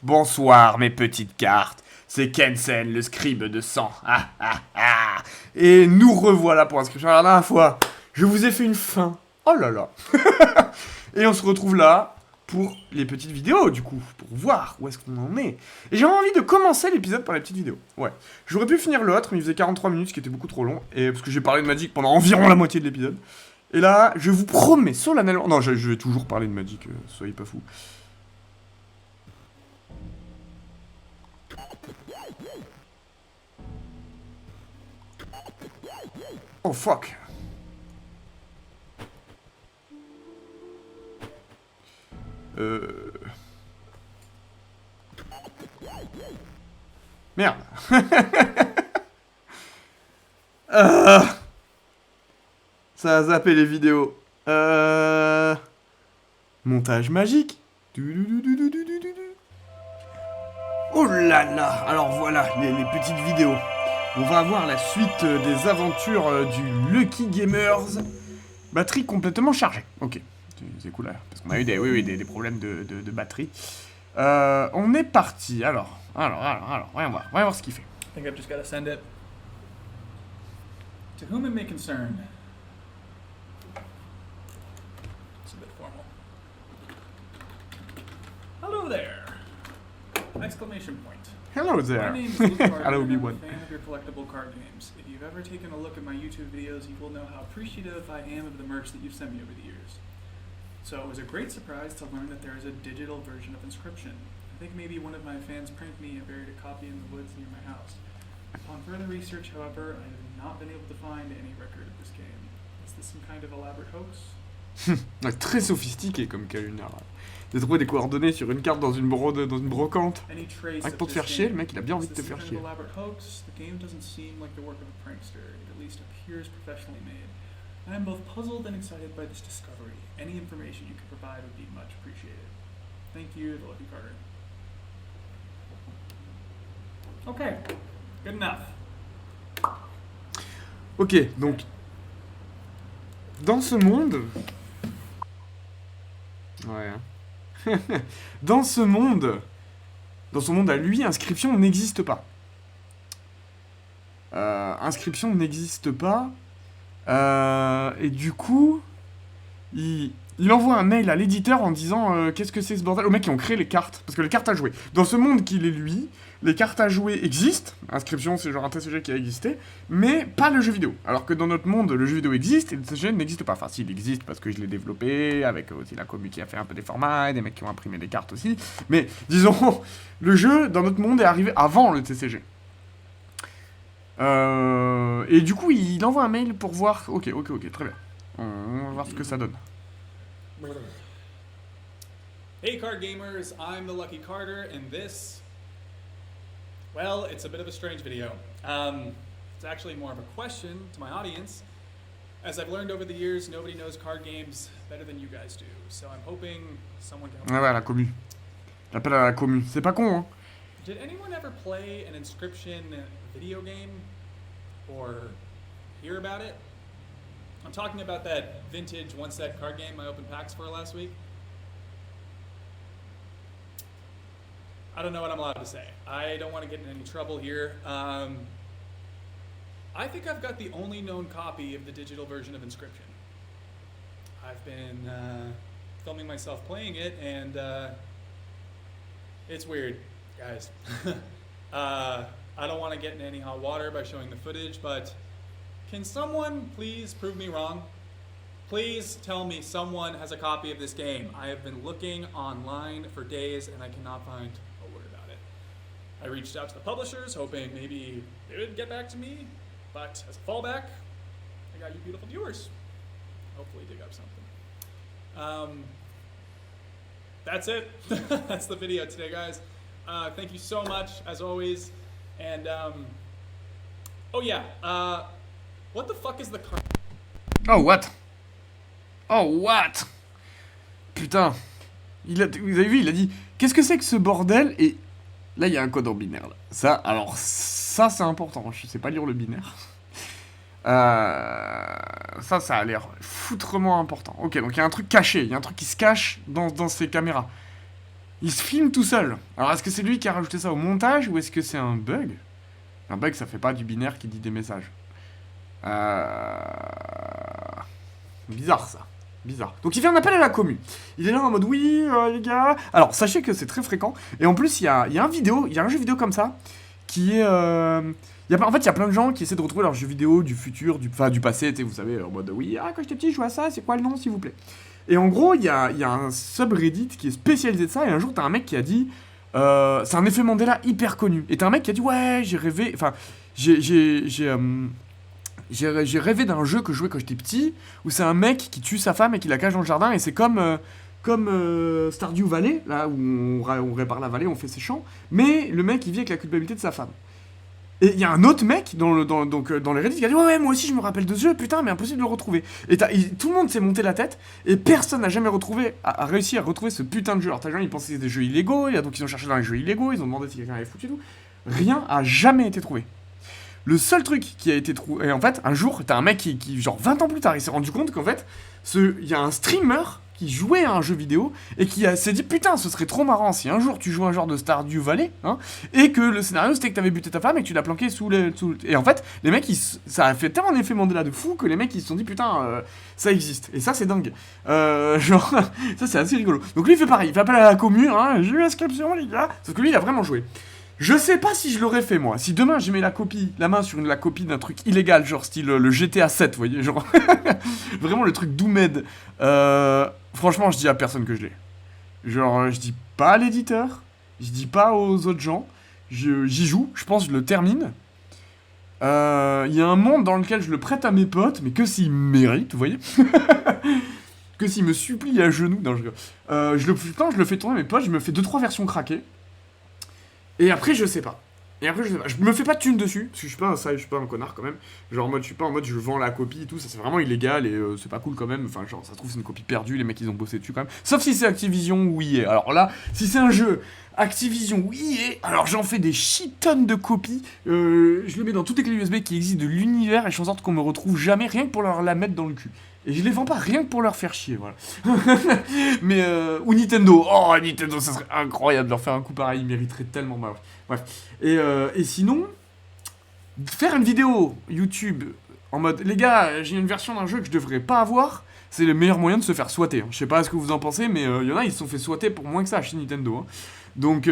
Bonsoir mes petites cartes, c'est Kensen, le scribe de sang. Et nous revoilà pour inscription. La dernière fois, je vous ai fait une fin. Oh là là. Et on se retrouve là pour les petites vidéos du coup, pour voir où est-ce qu'on en est. Et j'ai envie de commencer l'épisode par les petites vidéos. Ouais. J'aurais pu finir l'autre, mais il faisait 43 minutes, ce qui était beaucoup trop long. Et parce que j'ai parlé de Magic pendant environ la moitié de l'épisode. Et là, je vous promets solennellement... Non, je vais toujours parler de Magic, soyez pas fous. Oh fuck. Merde. Ça a zappé les vidéos. Montage magique. Oh là là. Alors voilà, les petites vidéos. On va avoir la suite des aventures du Lucky Gamers. Batterie complètement chargée. Ok, c'est cool là. Parce qu'on a eu des problèmes de batterie. On est parti. Alors, voyons voir ce qu'il fait. I think I've just got to send it. To whom it may concern. It's a bit formal. Hello there! Exclamation point. Hello there. My name is Luke Carter, Hello, and I'm a Obi-Wan. fan of your collectible card games. If you've ever taken a look at my YouTube videos, you will know how appreciative I am of the merch that you've sent me over the years. So it was a great surprise to learn that there is a digital version of Inscription. I think maybe one of my fans pranked me and buried a copy in the woods near my house. Upon further research, however, I have not been able to find any record of this game. Is this some kind of elaborate hoax? Très sophistiqué comme Kaluna. J'ai trouvé des coordonnées sur une carte dans une brocante. Any trace Rien que of pour te this faire chier, le game? mec il a bien envie Is de te this faire some chier. kind of elaborate hoax? The game doesn't seem like the work of a prankster. It at least appears professionally made. I am both puzzled and excited by this discovery. Any information you could provide would be much appreciated. Thank you, the Lucky Carter. Okay, good enough. Ok, donc... Dans ce monde... Ouais. Hein. Dans son monde à lui, inscription n'existe pas. Inscription n'existe pas. Et du coup, il envoie un mail à l'éditeur en disant qu'est-ce que c'est ce bordel aux mecs qui ont créé les cartes. Parce que les cartes à jouer. Dans ce monde qu'il est lui, les cartes à jouer existent. Inscription, c'est genre un TCG qui a existé. Mais pas le jeu vidéo. Alors que dans notre monde, le jeu vidéo existe et le TCG n'existe pas. Enfin, si, il existe parce que je l'ai développé, avec aussi la commu qui a fait un peu des formats, et des mecs qui ont imprimé des cartes aussi. Mais disons, le jeu, dans notre monde, est arrivé avant le TCG. Et du coup, il envoie un mail pour voir... Ok, très bien. On va voir ce que ça donne. Hey card gamers, I'm the Lucky Carter, and this, well, it's a bit of a strange video. It's actually more of a question to my audience. As I've learned over the years, nobody knows card games better than you guys do, so I'm hoping someone can help me. Ah ouais, la commu. L'appel à la commu. C'est pas con, hein. Did anyone ever play an Inscription video game? Or hear about it? I'm talking about that vintage one-set card game I opened packs for last week. I don't know what I'm allowed to say. I don't want to get in any trouble here. I think I've got the only known copy of the digital version of Inscription. I've been filming myself playing it, and it's weird, guys. I don't want to get in any hot water by showing the footage, but can someone please prove me wrong? Please tell me someone has a copy of this game. I have been looking online for days and I cannot find a word about it. I reached out to the publishers hoping maybe they would get back to me, but as a fallback, I got you beautiful viewers. Hopefully dig up something. That's it. That's the video today, guys. Thank you so much, as always. And, oh yeah, what the fuck is the card? Oh, what? Oh, what? Putain. Vous avez vu, il a dit, qu'est-ce que c'est que ce bordel? Et là, il y a un code en binaire, là. Ça, c'est important. Je sais pas lire le binaire. Ça a l'air foutrement important. Ok, donc il y a un truc caché. Il y a un truc qui se cache dans ces caméras. il se filme tout seul. Alors, est-ce que c'est lui qui a rajouté ça au montage ou est-ce que c'est un bug? Un bug, ça fait pas du binaire qui dit des messages. Bizarre, ça. Bizarre. Donc, il fait un appel à la commu. Il est là en mode, oui, les gars... Alors, sachez que c'est très fréquent. Et en plus, il y a un jeu vidéo comme ça, qui est... En fait, il y a plein de gens qui essaient de retrouver leurs jeux vidéo du futur, du passé, vous savez, en mode, oui, quand j'étais petit, je jouais à ça, c'est quoi le nom, s'il vous plaît? Et en gros, il y a un subreddit qui est spécialisé de ça, et un jour, t'as un mec qui a dit... c'est un effet Mandela hyper connu. Et t'as un mec qui a dit, ouais, j'ai rêvé... Enfin, j'ai rêvé d'un jeu que je jouais quand j'étais petit, où c'est un mec qui tue sa femme et qui la cache dans le jardin, et c'est comme Stardew Valley, là où on répare la vallée, on fait ses champs, mais le mec il vit avec la culpabilité de sa femme. Et il y a un autre mec dans les Reddit qui a dit ouais, moi aussi je me rappelle de ce jeu, putain, mais impossible de le retrouver. Et tout le monde s'est monté la tête, et personne n'a jamais réussi à retrouver ce putain de jeu. Alors t'as gens, ils pensaient que c'était des jeux illégaux, donc ils ont cherché dans les jeux illégaux, ils ont demandé si quelqu'un avait foutu tout. Rien a jamais été trouvé. Le seul truc qui a été trouvé... Et en fait, un jour, t'as un mec qui genre 20 ans plus tard, il s'est rendu compte qu'en fait, il y a un streamer qui jouait à un jeu vidéo et qui s'est dit putain, ce serait trop marrant si un jour tu joues un genre de Stardew Valley, hein, et que le scénario c'était que t'avais buté ta femme et que tu l'as planqué Et en fait, les mecs, ça a fait tellement un effet Mandela de fou que les mecs ils se sont dit putain, ça existe. Et ça c'est dingue. Genre, ça c'est assez rigolo. Donc lui il fait pareil, il fait appel à la commune, hein, j'ai eu inscription les gars. Sauf que lui il a vraiment joué. Je sais pas si je l'aurais fait moi. Si demain je mets la main sur la copie d'un truc illégal, genre style le GTA 7, vous voyez, genre vraiment le truc d'Oumed. Franchement, je dis à personne que je l'ai. Genre, je dis pas à l'éditeur, je dis pas aux autres gens. J'y joue, je pense que je le termine. Il y a un monde dans lequel je le prête à mes potes, mais que s'ils méritent, vous voyez. Que s'ils me supplient à genoux. Non, je le fais tourner à mes potes, je me fais 2-3 versions craquées. Et après, je sais pas. Je me fais pas de thunes dessus, parce que je suis pas un connard quand même. Genre en mode, je suis pas en mode je vends la copie et tout, ça c'est vraiment illégal et c'est pas cool quand même. Enfin, genre, ça se trouve, c'est une copie perdue, les mecs ils ont bossé dessus quand même. Sauf si c'est Activision ou EA. Alors là, si c'est un jeu Activision ou EA, alors j'en fais des shit tonnes de copies. Je le mets dans toutes les clés USB qui existent de l'univers et je fais en sorte qu'on me retrouve jamais, rien que pour leur la mettre dans le cul. Et je les vends pas rien que pour leur faire chier, voilà. Mais, ou Nintendo. Oh, Nintendo, ça serait incroyable de leur faire un coup pareil, ils mériteraient tellement mal. Bref. Et sinon, faire une vidéo YouTube en mode, les gars, j'ai une version d'un jeu que je devrais pas avoir, c'est le meilleur moyen de se faire swatter. Je sais pas ce que vous en pensez, mais il y en a, ils se sont fait swatter pour moins que ça chez Nintendo. Hein. Donc,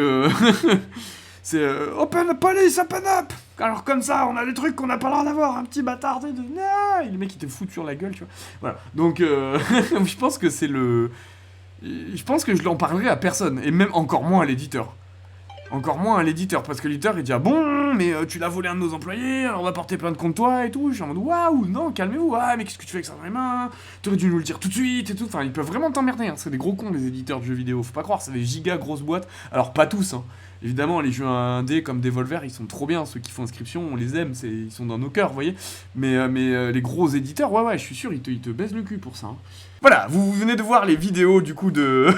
c'est open police, open up. Alors comme ça, on a des trucs qu'on n'a pas l'air d'avoir. Un petit bâtard de... Ah, le mec, il te fout sur la gueule, tu vois. Voilà. Donc, je pense que c'est le... Je pense que je l'en parlerai à personne. Et même encore moins à l'éditeur. Encore moins à l'éditeur. Parce que l'éditeur, il dit, ah bon, mais tu l'as volé à un de nos employés, alors on va porter plainte contre toi et tout. Je suis en mode, waouh, non, calmez-vous. Ah, mais qu'est-ce que tu fais avec ça dans les mains? T'aurais dû nous le dire tout de suite et tout. Enfin, ils peuvent vraiment t'emmerder. Hein. C'est des gros cons, les éditeurs de jeux vidéo. Faut pas croire, c'est des giga grosses boîtes. Alors, pas tous, hein. Évidemment, les jeux indés comme Devolver, ils sont trop bien. Ceux qui font inscription, on les aime, ils sont dans nos cœurs, vous voyez. Mais les gros éditeurs, ouais, je suis sûr, ils te baissent le cul pour ça. Hein. Voilà, vous venez de voir les vidéos du coup de...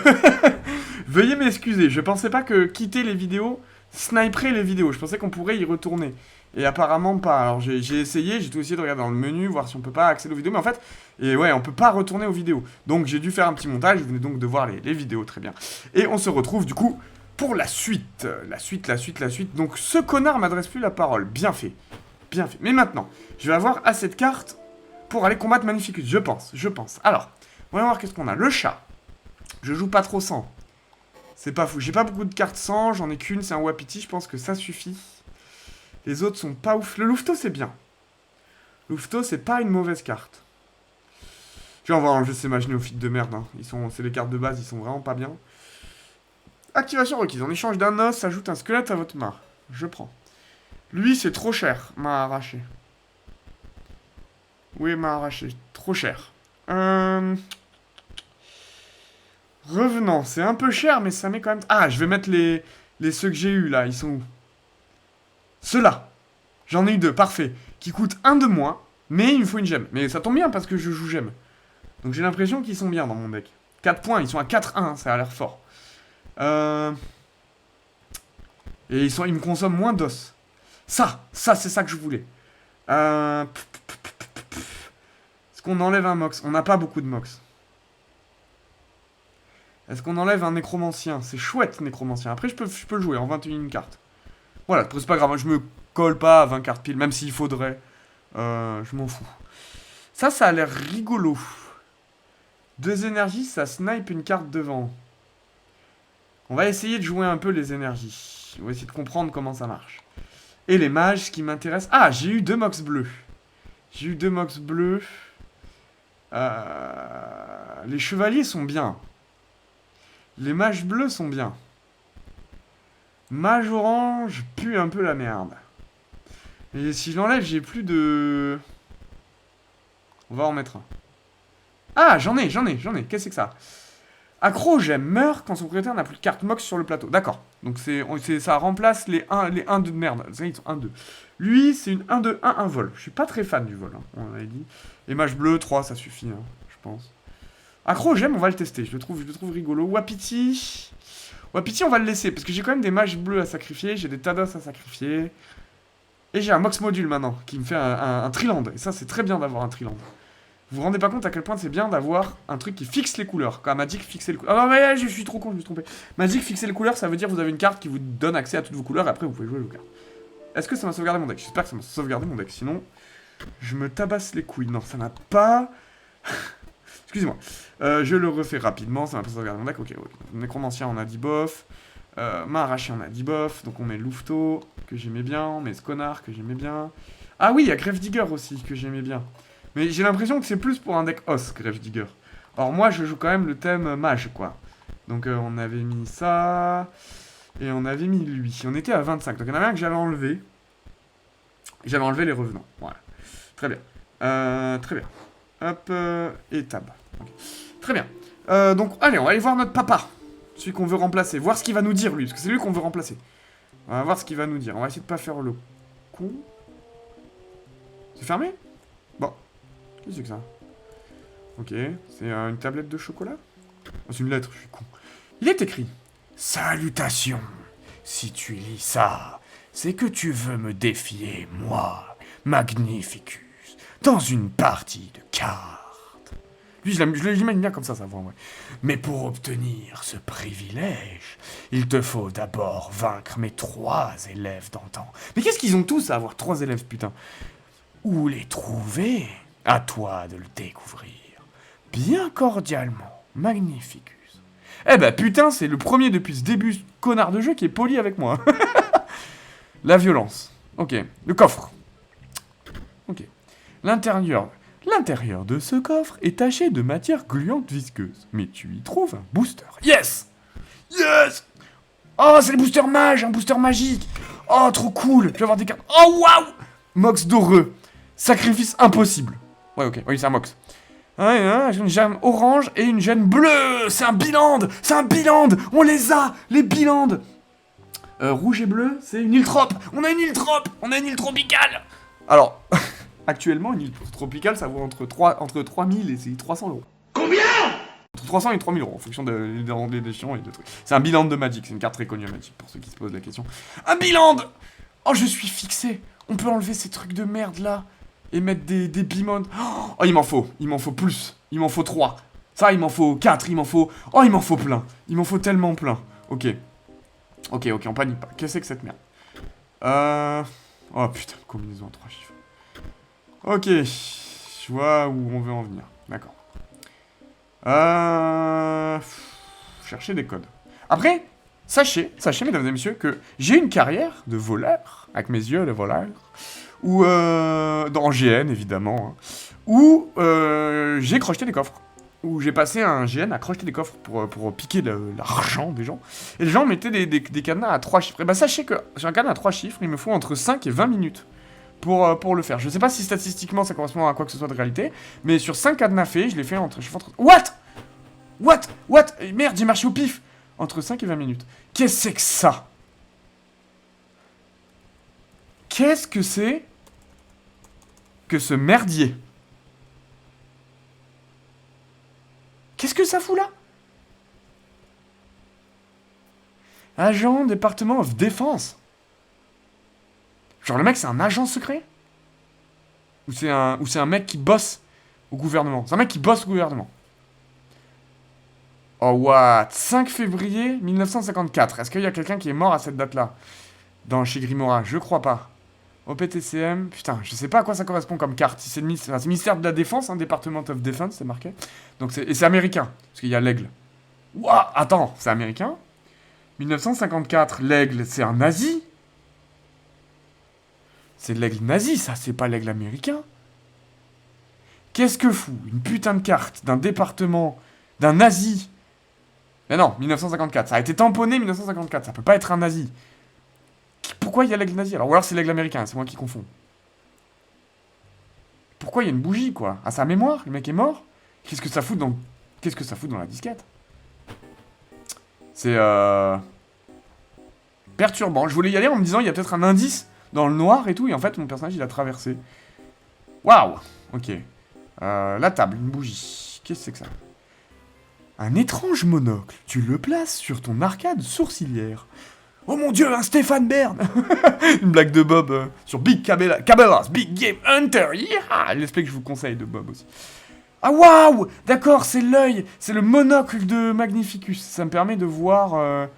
Veuillez m'excuser, je pensais pas que quitter les vidéos sniperait les vidéos. Je pensais qu'on pourrait y retourner. Et apparemment pas. Alors j'ai essayé, j'ai tout essayé de regarder dans le menu, voir si on peut pas accéder aux vidéos. Mais en fait, on peut pas retourner aux vidéos. Donc j'ai dû faire un petit montage, vous venez donc de voir les vidéos, très bien. Et on se retrouve du coup... pour la suite. La suite. Donc, ce connard m'adresse plus la parole. Bien fait. Mais maintenant, je vais avoir assez de cartes pour aller combattre Magnificus. Je pense. Alors, voyons voir qu'est-ce qu'on a. Le chat. Je joue pas trop sans. C'est pas fou. J'ai pas beaucoup de cartes sans. J'en ai qu'une. C'est un Wapiti. Je pense que ça suffit. Les autres sont pas ouf. Le Louveteau, c'est bien. Louveteau, c'est pas une mauvaise carte. Tu vas voir un jeu s'imaginer au feed de merde. Hein. C'est les cartes de base. Ils sont vraiment pas bien. Activation requise. En échange d'un os, ajoute un squelette à votre main. Je prends. Lui, c'est trop cher. M'a arraché. Oui, m'a arraché. Trop cher. Revenant. C'est un peu cher, mais ça met quand même... Ah, je vais mettre ceux que j'ai eu là. Ils sont où? Ceux-là. J'en ai eu 2. Parfait. Qui coûtent 1 de moins, mais il me faut une gemme. Mais ça tombe bien parce que je joue gemme. Donc j'ai l'impression qu'ils sont bien dans mon deck. 4 points. Ils sont à 4-1. Ça a l'air fort. Et ils me consomment moins d'os. Ça c'est ça que je voulais. Est-ce qu'on enlève un mox? On n'a pas beaucoup de mox. Est-ce qu'on enlève un nécromancien? C'est chouette, nécromancien. Après, je peux le jouer en 21 cartes. Voilà, c'est pas grave, je me colle pas à 20 cartes pile, même s'il faudrait. Je m'en fous. Ça a l'air rigolo. 2 énergies, ça snipe une carte devant. On va essayer de jouer un peu les énergies. On va essayer de comprendre comment ça marche. Et les mages, ce qui m'intéresse... Ah, j'ai eu 2 mox bleus. J'ai eu 2 mox bleus. Les chevaliers sont bien. Les mages bleus sont bien. Mage orange pue un peu la merde. Et si je l'enlève, j'ai plus de... On va en mettre un. Ah, j'en ai. Qu'est-ce que c'est que ça? Accro, j'aime, meurt quand son propriétaire n'a plus de carte mox sur le plateau. D'accord. Donc ça remplace les 1 de merde. Ils sont 1-2. Lui, c'est une 1-2-1-1 vol. Je suis pas très fan du vol, hein, on avait dit. Et mage bleu, 3, ça suffit, hein, je pense. Accro, j'aime, on va le tester. Je le trouve rigolo. Wapiti, on va le laisser. Parce que j'ai quand même des mages bleus à sacrifier. J'ai des Tados à sacrifier. Et j'ai un Mox Module maintenant. Qui me fait un Triland. Et ça, c'est très bien d'avoir un Triland. Vous vous rendez pas compte à quel point c'est bien d'avoir un truc qui fixe les couleurs. Quand Magic fixer les couleurs. Ah non, mais je suis trop con, je me suis trompé. Magic fixer les couleurs, ça veut dire que vous avez une carte qui vous donne accès à toutes vos couleurs. Et après, vous pouvez jouer vos cartes. Est-ce que ça m'a sauvegardé mon deck? J'espère que ça m'a sauvegardé mon deck. Sinon, je me tabasse les couilles. Non, ça n'a pas... Excusez-moi. Je le refais rapidement. Ça m'a pas sauvegardé mon deck. Ok. Nécromancien, on a 10 bof. Main arrachée, on a 10 bof. Donc on met Louveteau, que j'aimais bien. On met Sconard, que j'aimais bien. Ah oui, il y a Gravedigger aussi, que j'aimais bien. Mais j'ai l'impression que c'est plus pour un deck os, Gravedigger. Or moi, je joue quand même le thème mage, quoi. Donc on avait mis ça... Et on avait mis lui. On était à 25. Donc il y en avait un que j'avais enlevé. J'avais enlevé les revenants. Voilà. Très bien. Très bien. Hop. Et tab. Okay. Très bien. Donc allez, on va aller voir notre papa. Celui qu'on veut remplacer. Voir ce qu'il va nous dire, lui. Parce que c'est lui qu'on veut remplacer. On va voir ce qu'il va nous dire. On va essayer de pas faire le con. C'est fermé? Bon. Qu'est-ce que c'est que ça? Ok. C'est une tablette de chocolat? Oh, c'est une lettre, je suis con. Il est écrit: Salutations. Si tu lis ça, c'est que tu veux me défier, moi, Magnificus, dans une partie de cartes. Lui, je l'imagine bien comme ça voix, ouais. Mais pour obtenir ce privilège, il te faut d'abord vaincre mes 3 élèves d'antan. Mais qu'est-ce qu'ils ont tous à avoir 3 élèves, putain? Où les trouver? À toi de le découvrir. Bien cordialement, Magnificus. Eh bah putain, c'est le premier depuis ce début connard de jeu qui est poli avec moi. La violence. Ok. Le coffre. Ok. L'intérieur. L'intérieur de ce coffre est taché de matière gluante visqueuse. Mais tu y trouves un booster. Yes! Yes! Oh, c'est le booster mage, un booster magique. Oh, trop cool. Je vais avoir des cartes. Oh, waouh! Mox doreux. Sacrifice impossible. Ouais, ok. Oui, c'est un Mox. Ouais, une gemme orange et une gemme bleue. C'est un biland. C'est un biland. On les a, les bilandes. Rouge et bleu, c'est une île trope. On a une île trope. On a une île tropicale. Alors, actuellement, une île tropicale, ça vaut entre 3000 et 300 euros. Combien? Entre 300 et 3000 euros, en fonction des éditions et de trucs. C'est un biland de Magic. C'est une carte très connue à Magic, pour ceux qui se posent la question. Un biland. Oh, je suis fixé. On peut enlever ces trucs de merde, là. Et mettre des bimons. Oh, il m'en faut plus. Il m'en faut 3. Ça, il m'en faut 4. Il m'en faut... Oh, il m'en faut plein. Il m'en faut tellement plein. Ok, on panique pas. Qu'est-ce que c'est que cette merde? Oh, putain, combinaison à 3 chiffres. Ok, je vois où on veut en venir. D'accord. Chercher des codes. Après, sachez, mesdames et messieurs, que j'ai une carrière de voleur, avec mes yeux, le voleur, ou dans GN évidemment, hein, où j'ai crocheté des coffres, où j'ai passé un GN à crocheter des coffres pour piquer l'argent des gens, et les gens mettaient des cadenas à 3 chiffres. Et bah sachez que sur un cadenas à 3 chiffres, il me faut entre 5 et 20 minutes pour le faire. Je sais pas si statistiquement ça correspond à quoi que ce soit de réalité, mais sur 5 cadenas faits, je l'ai fait entre... What? Merde, j'ai marché au pif. Entre 5 et 20 minutes. Qu'est-ce que c'est que ça? Qu'est-ce que c'est que ce merdier? Qu'est-ce que ça fout là? Agent département of défense. Genre le mec c'est un agent secret? Ou c'est un mec qui bosse au gouvernement? C'est un mec qui bosse au gouvernement. Oh, what? 5 février 1954. Est-ce qu'il y a quelqu'un qui est mort à cette date-là? Chez Grimora? Je crois pas. OPTCM. Putain, je sais pas à quoi ça correspond comme carte. Si c'est le ministère, c'est le ministère de la Défense, hein, Department of Defense, c'est marqué. Donc et c'est américain, parce qu'il y a l'aigle. Ouah, attends, c'est américain? 1954, l'aigle, c'est un nazi? C'est l'aigle nazi, ça, c'est pas l'aigle américain. Qu'est-ce que fout une putain de carte d'un département, d'un nazi? Mais non, 1954, ça a été tamponné 1954, ça peut pas être un nazi. Pourquoi il y a l'aigle nazi? Alors, ou alors c'est l'aigle américain, c'est moi qui confonds. Pourquoi il y a une bougie, quoi? À sa mémoire, le mec est mort? Qu'est-ce que ça fout dans la disquette? C'est perturbant. Je voulais y aller en me disant il y a peut-être un indice dans le noir et tout, et en fait mon personnage il a traversé. Waouh. Ok. La table, une bougie. Qu'est-ce que c'est que ça? Un étrange monocle. Tu le places sur ton arcade sourcilière. Oh mon dieu, un Stéphane Bern. Une blague de Bob sur Big Cabela's Big Game Hunter. Yeah, j'espère que je vous conseille de Bob aussi. Ah waouh. D'accord, c'est l'œil. C'est le monocle de Magnificus. Ça me permet de voir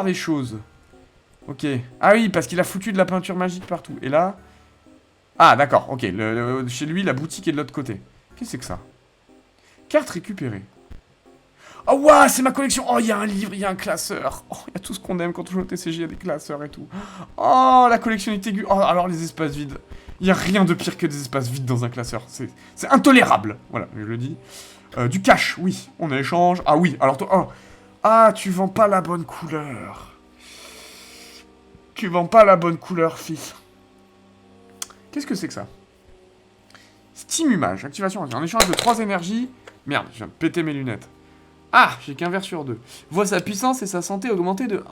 des choses. Ok. Ah oui, parce qu'il a foutu de la peinture magique partout. Et là... Ah d'accord, ok. Chez lui, la boutique est de l'autre côté. Qu'est-ce que c'est que ça? Carte récupérée. Oh waouh, c'est ma collection. Oh, il y a un livre, il y a un classeur. Oh, il y a tout ce qu'on aime quand on joue au TCG, il y a des classeurs et tout. Oh, la collection est aiguë. Oh, alors les espaces vides. Il n'y a rien de pire que des espaces vides dans un classeur. C'est intolérable. Voilà, je le dis. Du cash, oui. On échange. Ah oui, alors toi... Oh. Ah, tu vends pas la bonne couleur. Tu vends pas la bonne couleur, fils. Qu'est-ce que c'est que ça? Steam Image, activation. En échange de 3 énergies... Merde, je viens de péter mes lunettes. Ah, j'ai qu'un verre sur 2. Voit sa puissance et sa santé augmenter de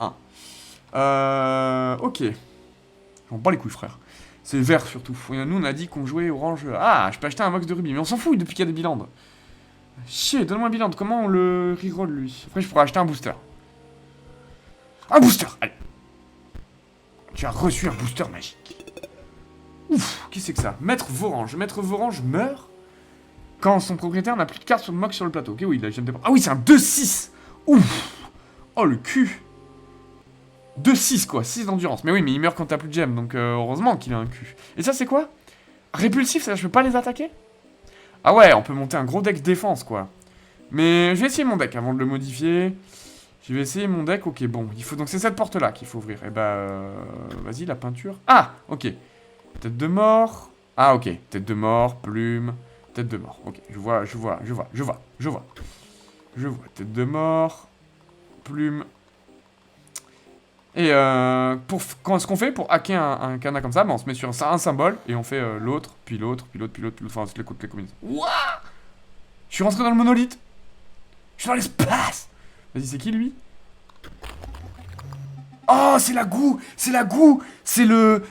1. Ok. J'en bats les couilles, frère. C'est vert, surtout. Nous, on a dit qu'on jouait orange... Ah, je peux acheter un box de rubis. Mais on s'en fout depuis qu'il y a des bilandes. Chier, donne-moi un bilan. Comment on le reroll, lui? Après, je pourrais acheter un booster. Un booster, allez. Tu as reçu un booster magique. Ouf, qu'est-ce que c'est que ça? Maître Vorange. Maître Vorange meurt quand son propriétaire n'a plus de cartes sur le mock sur le plateau. Ok, oui, là, je viens de... Ah oui, c'est un 2-6. Ouf. Oh, le cul. 2-6, quoi. 6 d'endurance. Mais oui, mais il meurt quand t'as plus de gemmes, donc heureusement qu'il a un cul. Et ça, c'est quoi? Répulsif, ça, je peux pas les attaquer? Ah ouais, on peut monter un gros deck défense, quoi. Mais je vais essayer mon deck avant de le modifier. Je vais essayer mon deck, ok, bon. Il faut... Donc c'est cette porte-là qu'il faut ouvrir. Et bah... Vas-y, la peinture. Ah, ok. Tête de mort. Ah, ok. Tête de mort, plume... Tête de mort, ok, je vois. Tête de mort, plume. Et ce qu'on fait pour hacker un cadenas comme ça, on se met sur un symbole et on fait l'autre, puis l'autre, enfin les combinaisons. Wouah! Je suis rentré dans le monolithe. Je suis dans l'espace. Vas-y, c'est qui lui? Oh, c'est la goût. C'est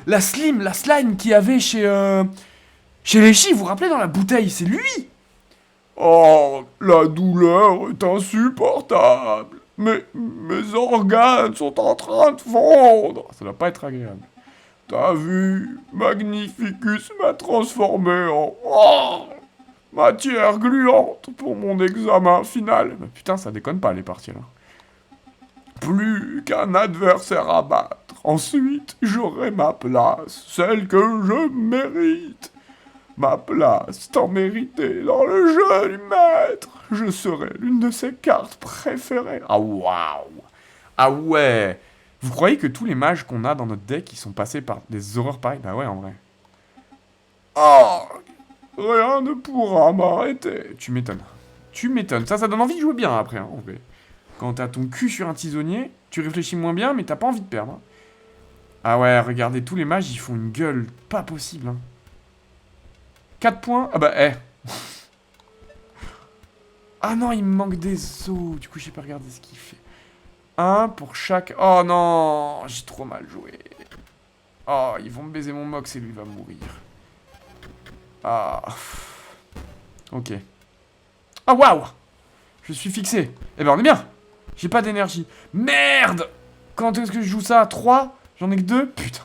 la slime qu'il y avait chez Leshy, vous vous rappelez dans la bouteille, c'est lui. Oh, la douleur est insupportable. Mes organes sont en train de fondre. Ça doit pas être agréable. T'as vu, Magnificus m'a transformé en matière gluante pour mon examen final. Mais putain, ça déconne pas les parties là. Plus qu'un adversaire à battre. Ensuite, j'aurai ma place, celle que je mérite. Ma place tant méritée dans le jeu du maître. Je serai l'une de ses cartes préférées. Ah waouh. Ah ouais. Vous croyez que tous les mages qu'on a dans notre deck, ils sont passés par des horreurs pareilles? Bah ouais, en vrai. Oh, rien ne pourra m'arrêter. Tu m'étonnes. Ça donne envie de jouer bien après, hein, en vrai. Quand t'as ton cul sur un tisonnier, tu réfléchis moins bien, mais t'as pas envie de perdre. Hein. Ah ouais, regardez, tous les mages, ils font une gueule pas possible, hein. 4 points. Ah bah, Ah non, il me manque des os. Du coup, j'ai pas regardé ce qu'il fait. 1 pour chaque... Oh non, j'ai trop mal joué. Oh, ils vont me baiser mon mox et lui va mourir. Ah. Ok. Ah waouh. Je suis fixé. Eh ben, on est bien. J'ai pas d'énergie. Merde. Quand est-ce que je joue ça? 3? J'en ai que 2? Putain.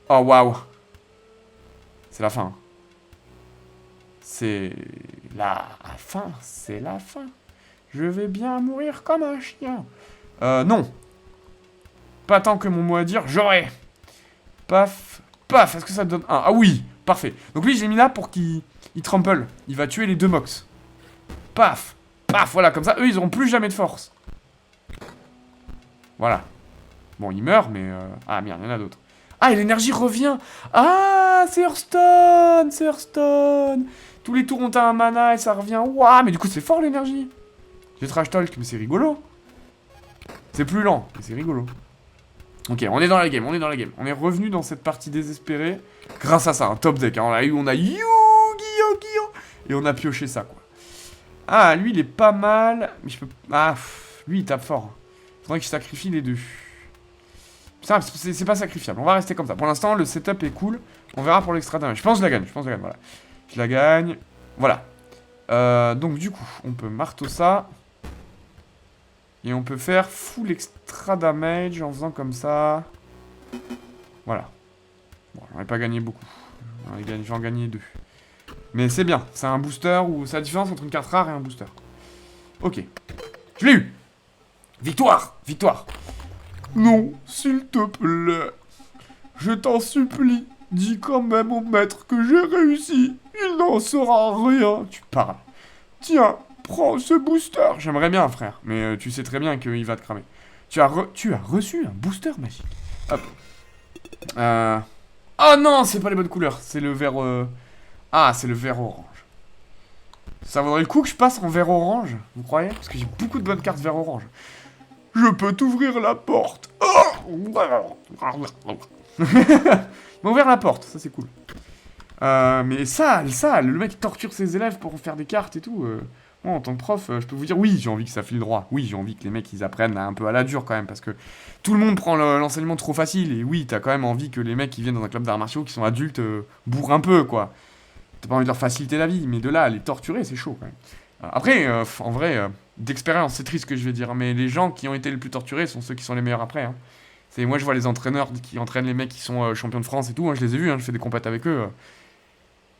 Oh waouh. C'est la fin. C'est la fin, c'est la fin. Je vais bien mourir comme un chien. Non. Pas tant que mon mot à dire, j'aurai. Paf, paf, est-ce que ça donne un? Ah oui, parfait. Donc lui, j'ai mis là pour qu'il trample. Il va tuer les 2 mox. Paf, paf, voilà, comme ça, eux, ils auront plus jamais de force. Voilà. Bon, il meurt, mais... Ah, merde, il y en a d'autres. Ah, et l'énergie revient. Ah, c'est Hearthstone, c'est Hearthstone. Tous les tours ont un mana et ça revient. Waouh, mais du coup, c'est fort, l'énergie. J'ai trash talk, mais c'est rigolo. C'est plus lent, mais c'est rigolo. Ok, on est dans la game, on est dans la game. On est revenu dans cette partie désespérée. Grâce à ça, un top deck. Hein. On a Yu-Gi-Oh! Et on a pioché ça, quoi. Ah, lui, il est pas mal. Mais je peux... Ah, lui, il tape fort. Faudrait que je sacrifie les 2. Putain, c'est pas sacrifiable. On va rester comme ça. Pour l'instant, le setup est cool. On verra pour l'extra damage. Je pense que je la gagne. Voilà. Je la gagne. Voilà. Donc, du coup, on peut marteau ça. Et on peut faire full extra damage en faisant comme ça. Voilà. Bon, j'en ai pas gagné beaucoup. J'en ai gagné 2. Mais c'est bien. C'est un booster ou c'est la différence entre une carte rare et un booster. Ok. Je l'ai eu. Victoire. Victoire. Non, s'il te plaît. Je t'en supplie. Dis quand même au maître que j'ai réussi. Il n'en saura rien. Tu parles. Tiens. Prends ce booster. J'aimerais bien, frère. Mais tu sais très bien qu'il va te cramer. Tu as reçu un booster magique. Hop. Oh non, c'est pas les bonnes couleurs. C'est le vert... Ah, c'est le vert orange. Ça vaudrait le coup que je passe en vert orange, vous croyez? Parce que j'ai beaucoup de bonnes cartes vert orange. Je peux t'ouvrir la porte. Oh il m'a ouvert la porte, ça c'est cool. Mais ça, le mec il torture ses élèves pour faire des cartes et tout. Moi, en tant que prof, je peux vous dire, oui, j'ai envie que ça file droit. Oui, j'ai envie que les mecs, ils apprennent un peu à la dure, quand même, parce que tout le monde prend l'enseignement trop facile, et oui, t'as quand même envie que les mecs qui viennent dans un club d'arts martiaux, qui sont adultes, bourrent un peu, quoi. T'as pas envie de leur faciliter la vie, mais de là à les torturer, c'est chaud, quand même. Après, en vrai, d'expérience, c'est triste ce que je vais dire, mais les gens qui ont été les plus torturés sont ceux qui sont les meilleurs après, hein. Moi, je vois les entraîneurs qui entraînent les mecs qui sont champions de France et tout, hein, je les ai vus, hein, je fais des compètes avec eux.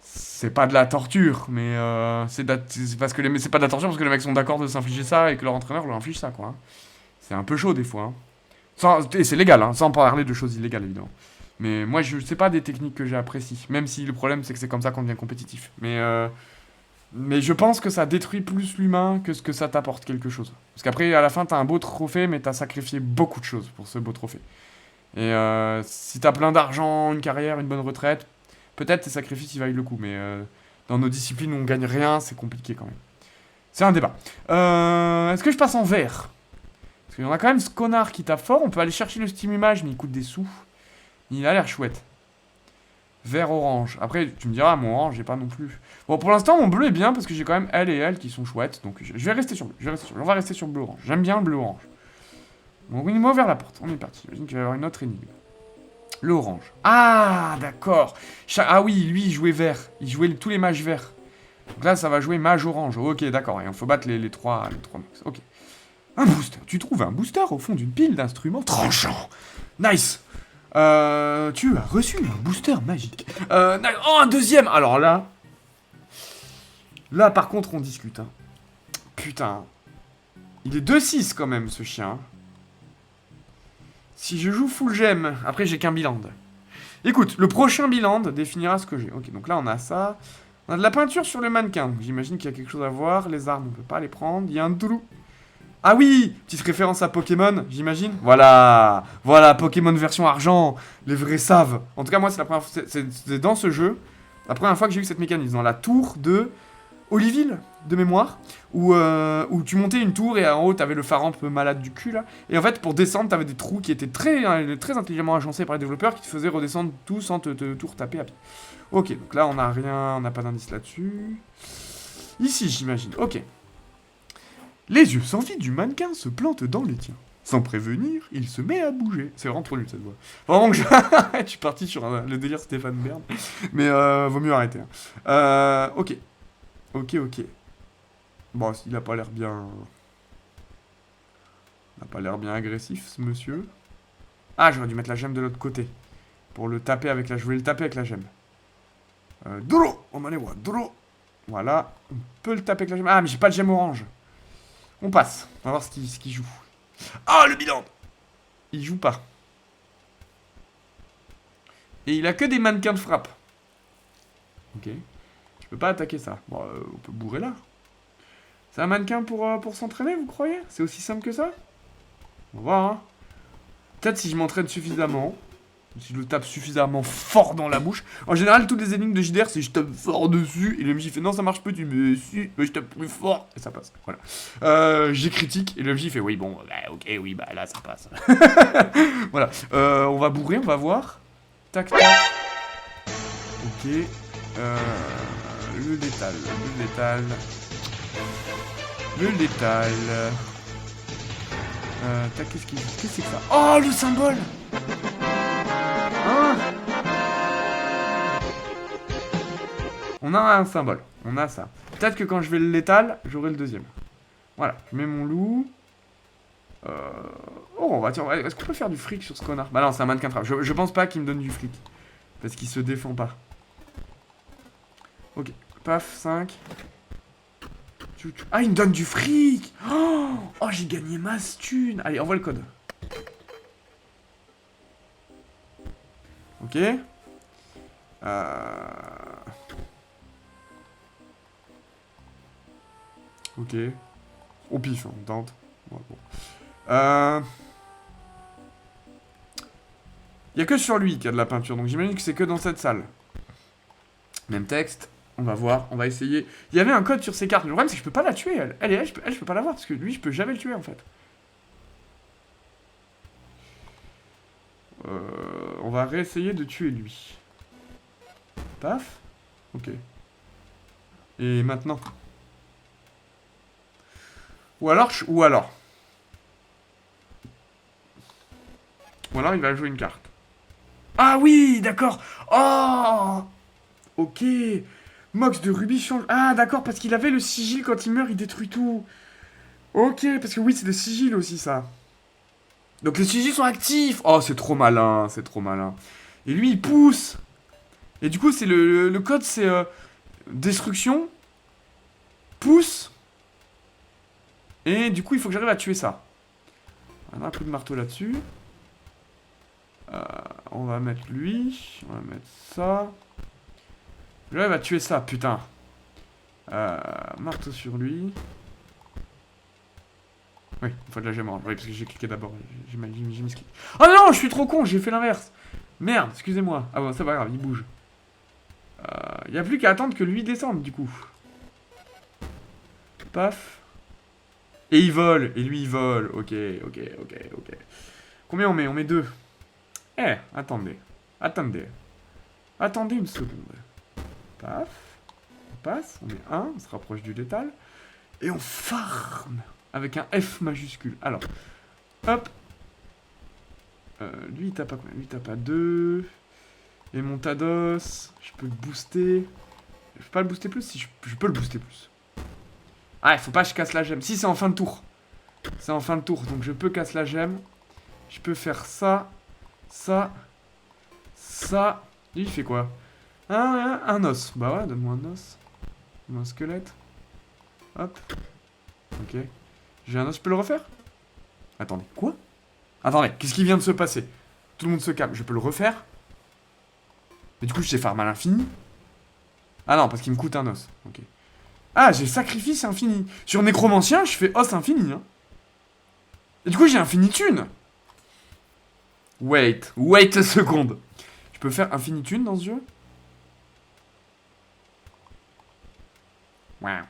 C'est pas de la torture, mais c'est parce que c'est pas de la torture parce que les mecs sont d'accord de s'infliger ça et que leur entraîneur leur inflige ça, quoi. Hein. C'est un peu chaud des fois. Hein. Et c'est légal, hein, sans parler de choses illégales évidemment. Mais moi, je sais pas des techniques que j'apprécie, même si le problème c'est que c'est comme ça qu'on devient compétitif. Mais je pense que ça détruit plus l'humain que ce que ça t'apporte quelque chose. Parce qu'après, à la fin, t'as un beau trophée, mais t'as sacrifié beaucoup de choses pour ce beau trophée. Et si t'as plein d'argent, une carrière, une bonne retraite, peut-être tes sacrifices ils valent le coup, mais dans nos disciplines où on gagne rien, c'est compliqué quand même. C'est un débat. Est-ce que je passe en vert? Parce qu'il y en a quand même ce connard qui tape fort. On peut aller chercher le Steam Image, mais il coûte des sous. Il a l'air chouette. Vert orange. Après, tu me diras, mon orange, j'ai pas non plus. Bon, pour l'instant, mon bleu est bien parce que j'ai quand même elle et elle qui sont chouettes. Donc je vais rester sur bleu. On va rester sur bleu orange. J'aime bien le bleu orange. Bon, il m'a ouvert la porte. On est parti. J'imagine qu'il va y avoir une autre énigme. Le orange. Ah, d'accord. Ah oui, lui, il jouait vert. Il jouait tous les mages verts. Donc là, ça va jouer mage orange. Ok, d'accord. Et il faut battre les trois max. Ok. Un booster. Tu trouves un booster au fond d'une pile d'instruments tranchants. Nice. Tu as reçu un booster magique. Oh, un deuxième. Alors là... Là, par contre, on discute. Hein. Putain. Il est 2-6 quand même, ce chien. Si je joue full gemme, après j'ai qu'un biland. Écoute, le prochain biland définira ce que j'ai. Ok, donc là on a ça. On a de la peinture sur le mannequin. J'imagine qu'il y a quelque chose à voir. Les armes, on peut pas les prendre. Il y a un Doulou. Ah oui, petite référence à Pokémon, j'imagine. Voilà, voilà, Pokémon version argent. Les vrais savent. En tout cas, moi, c'est la première fois. C'est dans ce jeu, la première fois que j'ai eu cette mécanique. Dans la tour de Oliville, de mémoire, où tu montais une tour et en haut t'avais le phare un peu malade du cul là. Et en fait pour descendre t'avais des trous qui étaient très intelligemment agencés par les développeurs qui te faisaient redescendre tout sans te tout retaper à pied. Ok, donc là on n'a rien, on n'a pas d'indice là-dessus. Ici j'imagine, ok. Les yeux sans vie du mannequin se plantent dans les tiens. Sans prévenir, il se met à bouger. C'est vraiment trop nul cette voix. Vraiment que je suis parti sur le délire Stéphane Bern. Mais vaut mieux arrêter. Hein. Ok. Ok. Bon, il a pas l'air bien... Il a pas l'air bien agressif, ce monsieur. Ah, j'aurais dû mettre la gemme de l'autre côté. Pour le taper avec la... Je voulais le taper avec la gemme. Duro! Omanewa, Duro! Voilà. On peut le taper avec la gemme. Ah, mais j'ai pas de gemme orange. On passe. On va voir ce qu'il joue. Ah, le bilan. Il joue pas. Et il a que des mannequins de frappe. Ok. Je peux pas attaquer ça. Bon, on peut bourrer là. C'est un mannequin pour s'entraîner, vous croyez? C'est aussi simple que ça? On va voir, hein. Peut-être si je m'entraîne suffisamment, si je le tape suffisamment fort dans la bouche. En général, toutes les énigmes de JDR, c'est je tape fort dessus, et le MJ fait non, ça marche pas, tu me suis, mais je tape plus fort, et ça passe. Voilà. J'ai critique, et le MJ fait oui, bon, bah, ok, oui, bah là, ça passe. Voilà. On va bourrer, on va voir. Tac, tac. Ok. Le létal, le létal. Le létal. Tac, qu'est-ce que c'est que ça? Oh, le symbole! Hein? On a un symbole. On a ça. Peut-être que quand je vais le létal, j'aurai le deuxième. Voilà. Je mets mon loup. Oh, on va tiens. Est-ce qu'on peut faire du fric sur ce connard? Bah non, c'est un mannequin de frappe. Je pense pas qu'il me donne du fric. Parce qu'il se défend pas. Ok. Paf, 5. Ah, il me donne du fric! Oh, j'ai gagné masse thune! Allez, envoie le code. Ok. Ok. Au pif, hein, on tente. Ouais, bon. Y a que sur lui qu'il y a de la peinture, donc j'imagine que c'est que dans cette salle. Même texte. On va voir, on va essayer. Il y avait un code sur ces cartes. Le problème, c'est que je peux pas la tuer, elle. Elle est là, je peux pas la voir, parce que lui, je peux jamais le tuer, en fait. On va réessayer de tuer lui. Paf. Ok. Et maintenant. Ou alors, Ou alors, il va jouer une carte. Ah oui, d'accord. Oh. Ok. Mox de Ruby change... Ah, d'accord, parce qu'il avait le sigil, quand il meurt, il détruit tout. Ok, parce que oui, c'est des sigils aussi, ça. Donc les sigils sont actifs. Oh, c'est trop malin, c'est trop malin. Et lui, il pousse. Et du coup, c'est le code, c'est... destruction. Pousse. Et du coup, il faut que j'arrive à tuer ça. On a un coup de marteau là-dessus. On va mettre lui. On va mettre ça. J'arrive à tuer ça, putain. Marteau sur lui. Oui, il faut de la gemme orange. Oui, parce que j'ai cliqué d'abord. J'ai mis ce clic. Oh non, je suis trop con, j'ai fait l'inverse. Merde, excusez-moi. Ah bon, c'est pas grave, il bouge. Il n'y a plus qu'à attendre que lui descende, du coup. Paf. Et il vole. Et lui, il vole. Ok. Combien on met? On met 2. Eh, attendez. Attendez une seconde. Paf. On passe. On met 1. On se rapproche du létal. Et on farm. Avec un F majuscule. Alors. Hop. Lui, il tape à combien? Lui, il tape à 2. Et mon Tados. Je peux le booster. Je peux pas le booster plus? Si, je peux le booster plus. Ah, il faut pas que je casse la gemme. Si, c'est en fin de tour. C'est en fin de tour. Donc, je peux casser la gemme. Je peux faire ça. Ça. Ça. Lui, il fait quoi? Un os. Bah ouais, donne-moi un os. Donne-moi un squelette. Hop. Ok. J'ai un os, je peux le refaire? Attendez, quoi? Attendez, qu'est-ce qui vient de se passer? Tout le monde se calme, je peux le refaire? Mais du coup, je sais farm à l'infini? Ah non, parce qu'il me coûte un os. Ok. Ah, j'ai sacrifice infini. Sur Nécromancien, je fais os infini. Hein. Et du coup, j'ai infini thune. Wait a seconde. Je peux faire infini thune dans ce jeu? Ouais.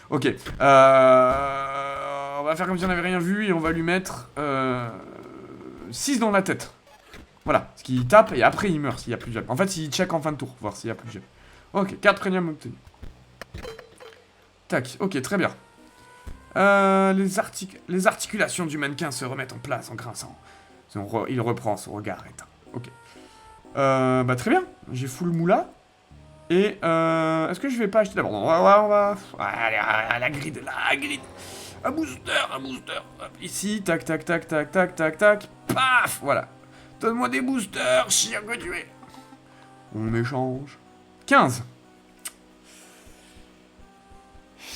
Ok. On va faire comme si on n'avait rien vu et on va lui mettre 6 dans la tête. Voilà. Ce qui tape et après il meurt s'il y a plus de gemme. En fait, il check en fin de tour, voir s'il y a plus de gemme. Ok, 4 premium obtenus. Tac, ok, très bien. Les articulations du mannequin se remettent en place en grinçant. Il reprend son regard éteint. Ok. Bah très bien. J'ai full moula. Et est-ce que je vais pas acheter d'abord? On va... Allez, à la grid, Un booster. Hop, ici, tac. Paf, voilà. Donne-moi des boosters, chien que tu es. On échange. 15.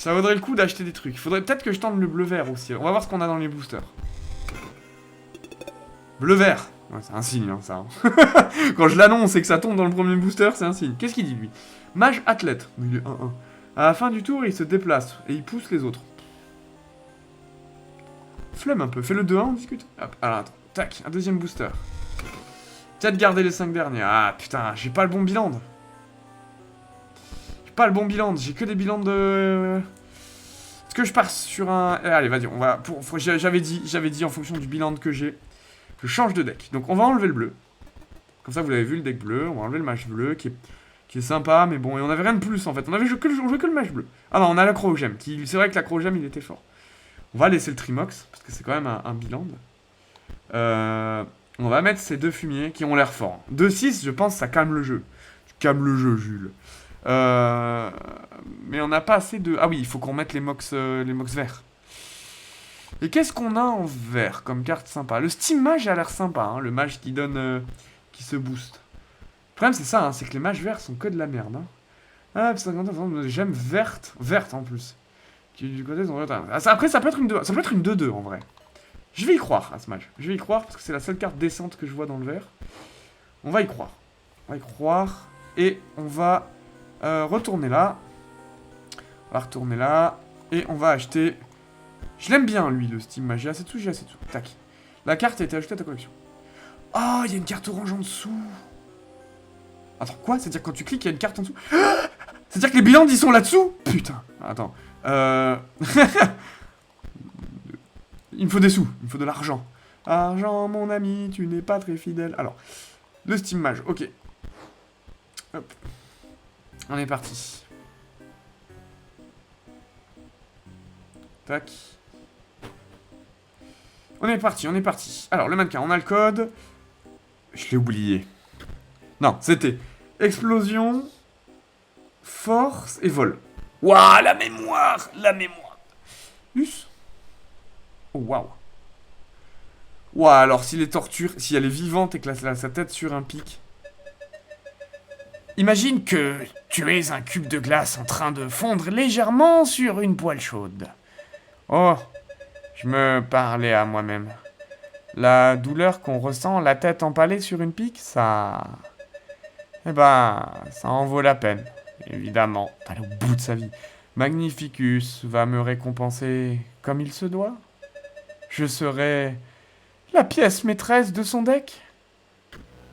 Ça vaudrait le coup d'acheter des trucs. Faudrait peut-être que je tente le bleu-vert aussi. On va voir ce qu'on a dans les boosters. Bleu-vert. Ouais, c'est un signe, hein, ça. Quand je l'annonce et que ça tombe dans le premier booster, c'est un signe. Qu'est-ce qu'il dit, lui? Mage athlète. Il est 1-1. À la fin du tour, il se déplace et il pousse les autres. Flemme un peu. Fais le 2-1, on discute. Hop, alors attends. Tac, un deuxième booster. Peut-être garder les 5 derniers. Ah putain, j'ai pas le bon bilan. J'ai pas le bon bilan. J'ai que des bilans de... Est-ce que je pars sur un... Allez, vas-y, on va... J'avais dit en fonction du bilan que j'ai. Je change de deck. Donc on va enlever le bleu. Comme ça, vous l'avez vu, le deck bleu. On va enlever le mage bleu qui est sympa, mais bon, et on avait rien de plus en fait. On jouait que le mage bleu. Ah non, on a l'acrogème. C'est vrai que l'acrogème, il était fort. On va laisser le Trimox, parce que c'est quand même un bilan. On va mettre ces deux fumiers qui ont l'air forts. 2-6, je pense, ça calme le jeu. Tu calmes le jeu, Jules. Mais on n'a pas assez de... Ah oui, il faut qu'on mette les mox verts. Et qu'est-ce qu'on a en vert comme carte sympa? Le Steam Mage a l'air sympa, hein, le mage qui donne... qui se booste. Le problème, c'est ça, hein, c'est que les mages verts sont que de la merde. Hein. Ah, j'aime verte. Verte, en plus. Du côté de... Après, ça peut être une 2. Ça peut être une 2-2, en vrai. Je vais y croire, à ce mage. Je vais y croire, parce que c'est la seule carte décente que je vois dans le vert. On va y croire. On va y croire. Et on va retourner là. On va retourner là. Et on va acheter... Je l'aime bien, lui, le Steam Mage. J'ai assez de sous, j'ai assez de sous. Tac. La carte a été ajoutée à ta collection. Oh, il y a une carte orange en dessous. Attends, quoi? C'est-à-dire que quand tu cliques, il y a une carte en dessous? C'est-à-dire que les bilans, ils sont là-dessous? Putain. Attends. Il me faut des sous. Il me faut de l'argent. Argent, mon ami, tu n'es pas très fidèle. Alors, le Steam Mage, ok. Hop. On est parti. Tac. On est parti, on est parti. Alors, le mannequin, on a le code. Je l'ai oublié. Non, c'était explosion, force et vol. Waouh, la mémoire. La mémoire. Us. Oh, waouh. Waouh, alors si les tortures, si elle est vivante et que sa tête sur un pic. Imagine que tu es un cube de glace en train de fondre légèrement sur une poêle chaude. Oh, je me parlais à moi-même. La douleur qu'on ressent, la tête empalée sur une pique, ça... Eh ben, ça en vaut la peine, évidemment. Aller au bout de sa vie. Magnificus va me récompenser comme il se doit. Je serai la pièce maîtresse de son deck.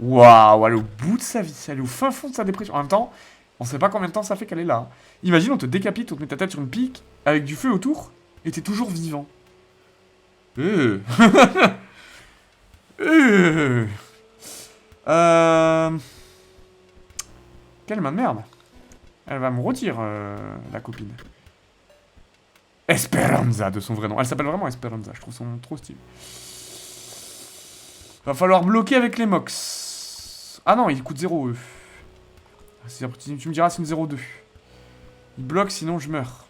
Waouh, elle est au bout de sa vie, elle est au fin fond de sa dépression. En même temps, on sait pas combien de temps ça fait qu'elle est là. Imagine, on te décapite, on te met ta tête sur une pique, avec du feu autour, et t'es toujours vivant. Quelle main de merde. Elle va me retirer, la copine. Esperanza, de son vrai nom. Elle s'appelle vraiment Esperanza, je trouve son nom trop stylé. Va falloir bloquer avec les mox. Ah non, il coûte 0, eux. Tu me diras, c'est une 0-2. Il bloque, sinon je meurs.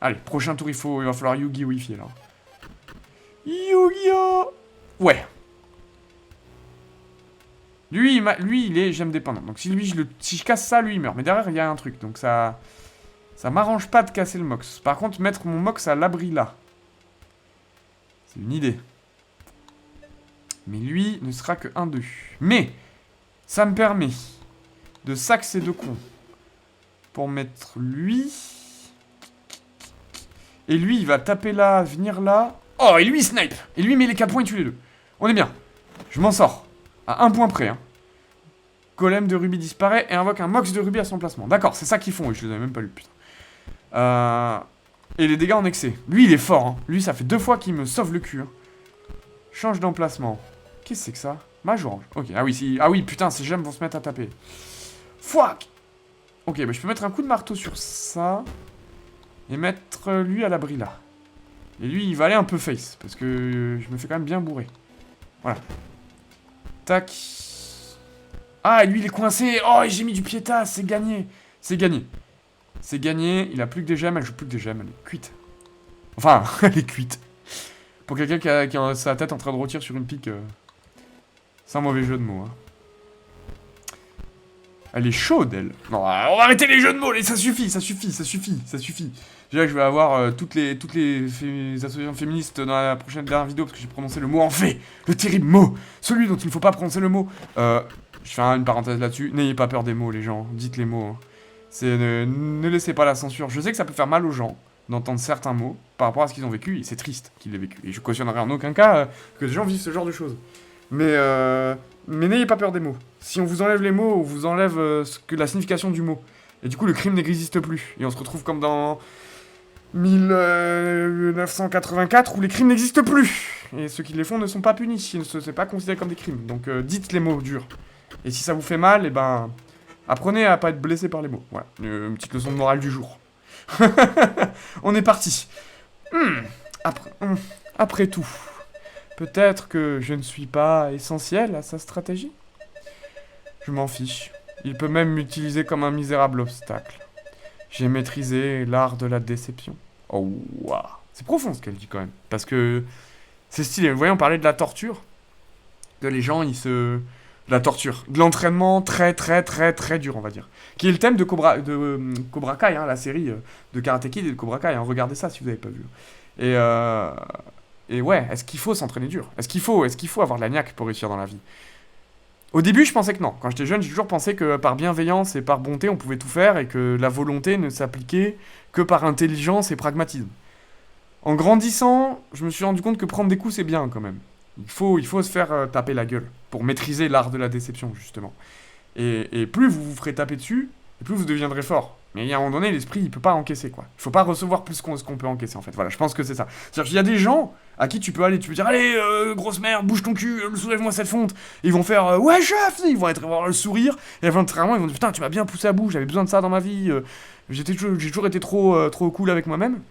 Allez, prochain tour, il va falloir Yu-Gi-Oh! Wi-Fi, alors. Yu-Gi-Oh! Ouais. Lui, il est j'aime dépendant. Donc si je casse ça, lui, il meurt. Mais derrière, il y a un truc. Donc ça m'arrange pas de casser le mox. Par contre, mettre mon mox à l'abri là. C'est une idée. Mais lui ne sera que 1-2. Mais, ça me permet de sac ces deux cons. Pour mettre lui. Et lui, il va taper là, venir là. Oh, et lui, il snipe. Et lui, il met les 4 points, il tue les deux. On est bien. Je m'en sors. À 1 point près, hein. Golem de rubis disparaît et invoque un mox de rubis à son placement. D'accord, c'est ça qu'ils font, oui, je les avais même pas lu, putain. Et les dégâts en excès. Lui, il est fort, hein. Lui, ça fait 2 fois qu'il me sauve le cul, hein. Change d'emplacement. Qu'est-ce que c'est que ça? Mage orange. Ok, ah oui, putain, ces gemmes vont se mettre à taper. Fuck. Ok, bah je peux mettre un coup de marteau sur ça. Et mettre lui à l'abri là. Et lui, il va aller un peu face. Parce que je me fais quand même bien bourrer. Voilà. Tac. Ah, et lui, il est coincé. Oh, et j'ai mis du piétas. C'est gagné. C'est gagné. C'est gagné. Il a plus que des gemmes. Elle joue plus que des gemmes. Elle est cuite. Enfin, elle est cuite. Pour quelqu'un qui a sa tête en train de rôtir sur une pique. C'est un mauvais jeu de mots. Hein. Elle est chaude, elle. Non, on va arrêter les jeux de mots. Ça suffit, ça suffit, ça suffit, ça suffit. Déjà que je vais avoir toutes les associations féministes dans la prochaine dernière vidéo parce que j'ai prononcé le mot en fait, le terrible mot, celui dont il ne faut pas prononcer le mot. Je fais une parenthèse là-dessus, n'ayez pas peur des mots les gens, dites les mots. Hein. Ne laissez pas la censure. Je sais que ça peut faire mal aux gens d'entendre certains mots par rapport à ce qu'ils ont vécu, et c'est triste qu'ils l'aient vécu. Et je cautionnerai en aucun cas que des gens vivent ce genre de choses. Mais n'ayez pas peur des mots. Si on vous enlève les mots, on vous enlève la signification du mot. Et du coup, le crime n'existe plus. Et on se retrouve comme dans 1984 où les crimes n'existent plus. Et ceux qui les font ne sont pas punis. C'est pas considéré comme des crimes. Donc dites les mots durs. Et si ça vous fait mal, et ben apprenez à pas être blessé par les mots. Voilà, une petite leçon de morale du jour. On est parti. Après tout, peut-être que je ne suis pas essentiel à sa stratégie. Je m'en fiche. Il peut même m'utiliser comme un misérable obstacle. J'ai maîtrisé l'art de la déception. Oh, waouh. C'est profond ce qu'elle dit quand même. Parce que c'est stylé. Vous voyez, on parlait de la torture. Que les gens, la torture. De l'entraînement très, très, très, très dur, on va dire. Qui est le thème de Cobra Kai, hein, la série de Karate Kid et de Cobra Kai. Hein. Regardez ça si vous n'avez pas vu. Et ouais, est-ce qu'il faut s'entraîner dur? Est-ce qu'il faut avoir de la niaque pour réussir dans la vie? Au début, je pensais que non. Quand j'étais jeune, j'ai toujours pensé que par bienveillance et par bonté, on pouvait tout faire et que la volonté ne s'appliquait que par intelligence et pragmatisme. En grandissant, je me suis rendu compte que prendre des coups, c'est bien quand même. Il faut se faire taper la gueule pour maîtriser l'art de la déception, justement. Et plus vous vous ferez taper dessus, et plus vous deviendrez fort. Mais il y a un moment donné, l'esprit, il peut pas encaisser, quoi. Il faut pas recevoir plus qu'on peut encaisser, en fait. Voilà, je pense que c'est ça. C'est-à-dire qu'il y a des gens à qui tu peux aller, tu peux dire, allez, grosse merde, bouge ton cul, soulève-moi cette fonte. Et ils vont faire, ouais, chef. Ils vont avoir le sourire. Et vraiment, ils vont dire, putain, tu m'as bien poussé à bout, j'avais besoin de ça dans ma vie. J'ai toujours été trop cool avec moi-même.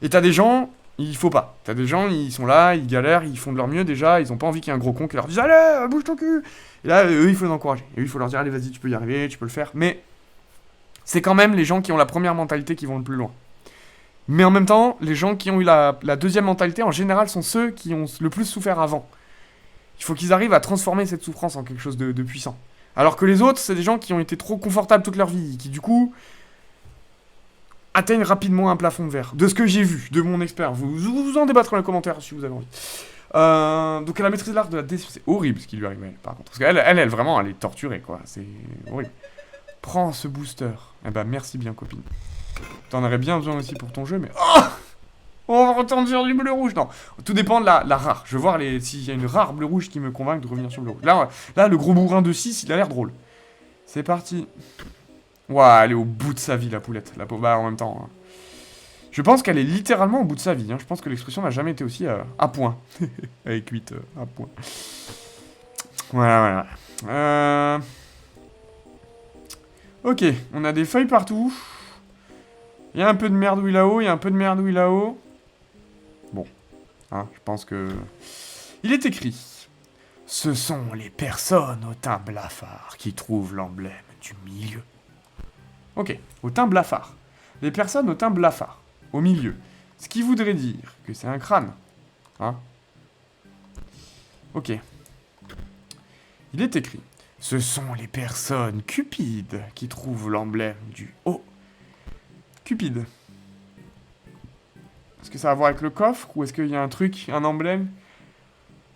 Et t'as des gens, il faut pas. T'as des gens, ils sont là, ils galèrent, ils font de leur mieux déjà, ils ont pas envie qu'il y ait un gros con qui leur dise, allez, bouge ton cul. Et là, eux, il faut les encourager. Et eux, il faut leur dire, allez, vas-y, tu peux y arriver, tu peux le faire. Mais c'est quand même les gens qui ont la première mentalité qui vont le plus loin. Mais en même temps, les gens qui ont eu la deuxième mentalité, en général, sont ceux qui ont le plus souffert avant. Il faut qu'ils arrivent à transformer cette souffrance en quelque chose de puissant. Alors que les autres, c'est des gens qui ont été trop confortables toute leur vie, qui du coup atteignent rapidement un plafond de verre. De ce que j'ai vu, de mon expérience. Vous en débattrez dans les commentaires si vous avez envie. Donc elle a maîtrisé l'art de la déception. C'est horrible ce qui lui arrive, elle, par contre. Parce qu'elle, vraiment, elle est torturée, quoi. C'est horrible. Prends ce booster. Eh ben, merci bien, copine. T'en aurais bien besoin aussi pour ton jeu, mais... Oh, on va retourner sur du bleu-rouge. Non, tout dépend de la rare. Je veux voir s'il y a une rare bleu-rouge qui me convainc de revenir sur le bleu-rouge. Là, le gros bourrin de 6, il a l'air drôle. C'est parti. Ouah, elle est au bout de sa vie, la poulette. La pauvre, bah, en même temps... Hein. Je pense qu'elle est littéralement au bout de sa vie. Hein. Je pense que l'expression n'a jamais été aussi à point. Elle est cuite à point. Voilà. Ok, on a des feuilles partout. Il y a un peu de merdouille là-haut, Bon, hein, je pense que... Il est écrit. Ce sont les personnes au teint blafard qui trouvent l'emblème du milieu. Ok, au teint blafard. Les personnes au teint blafard, au milieu. Ce qui voudrait dire que c'est un crâne. Hein? Ok. Il est écrit. Ce sont les personnes cupides qui trouvent l'emblème du haut. Cupide. Est-ce que ça a à voir avec le coffre ou est-ce qu'il y a un truc, un emblème?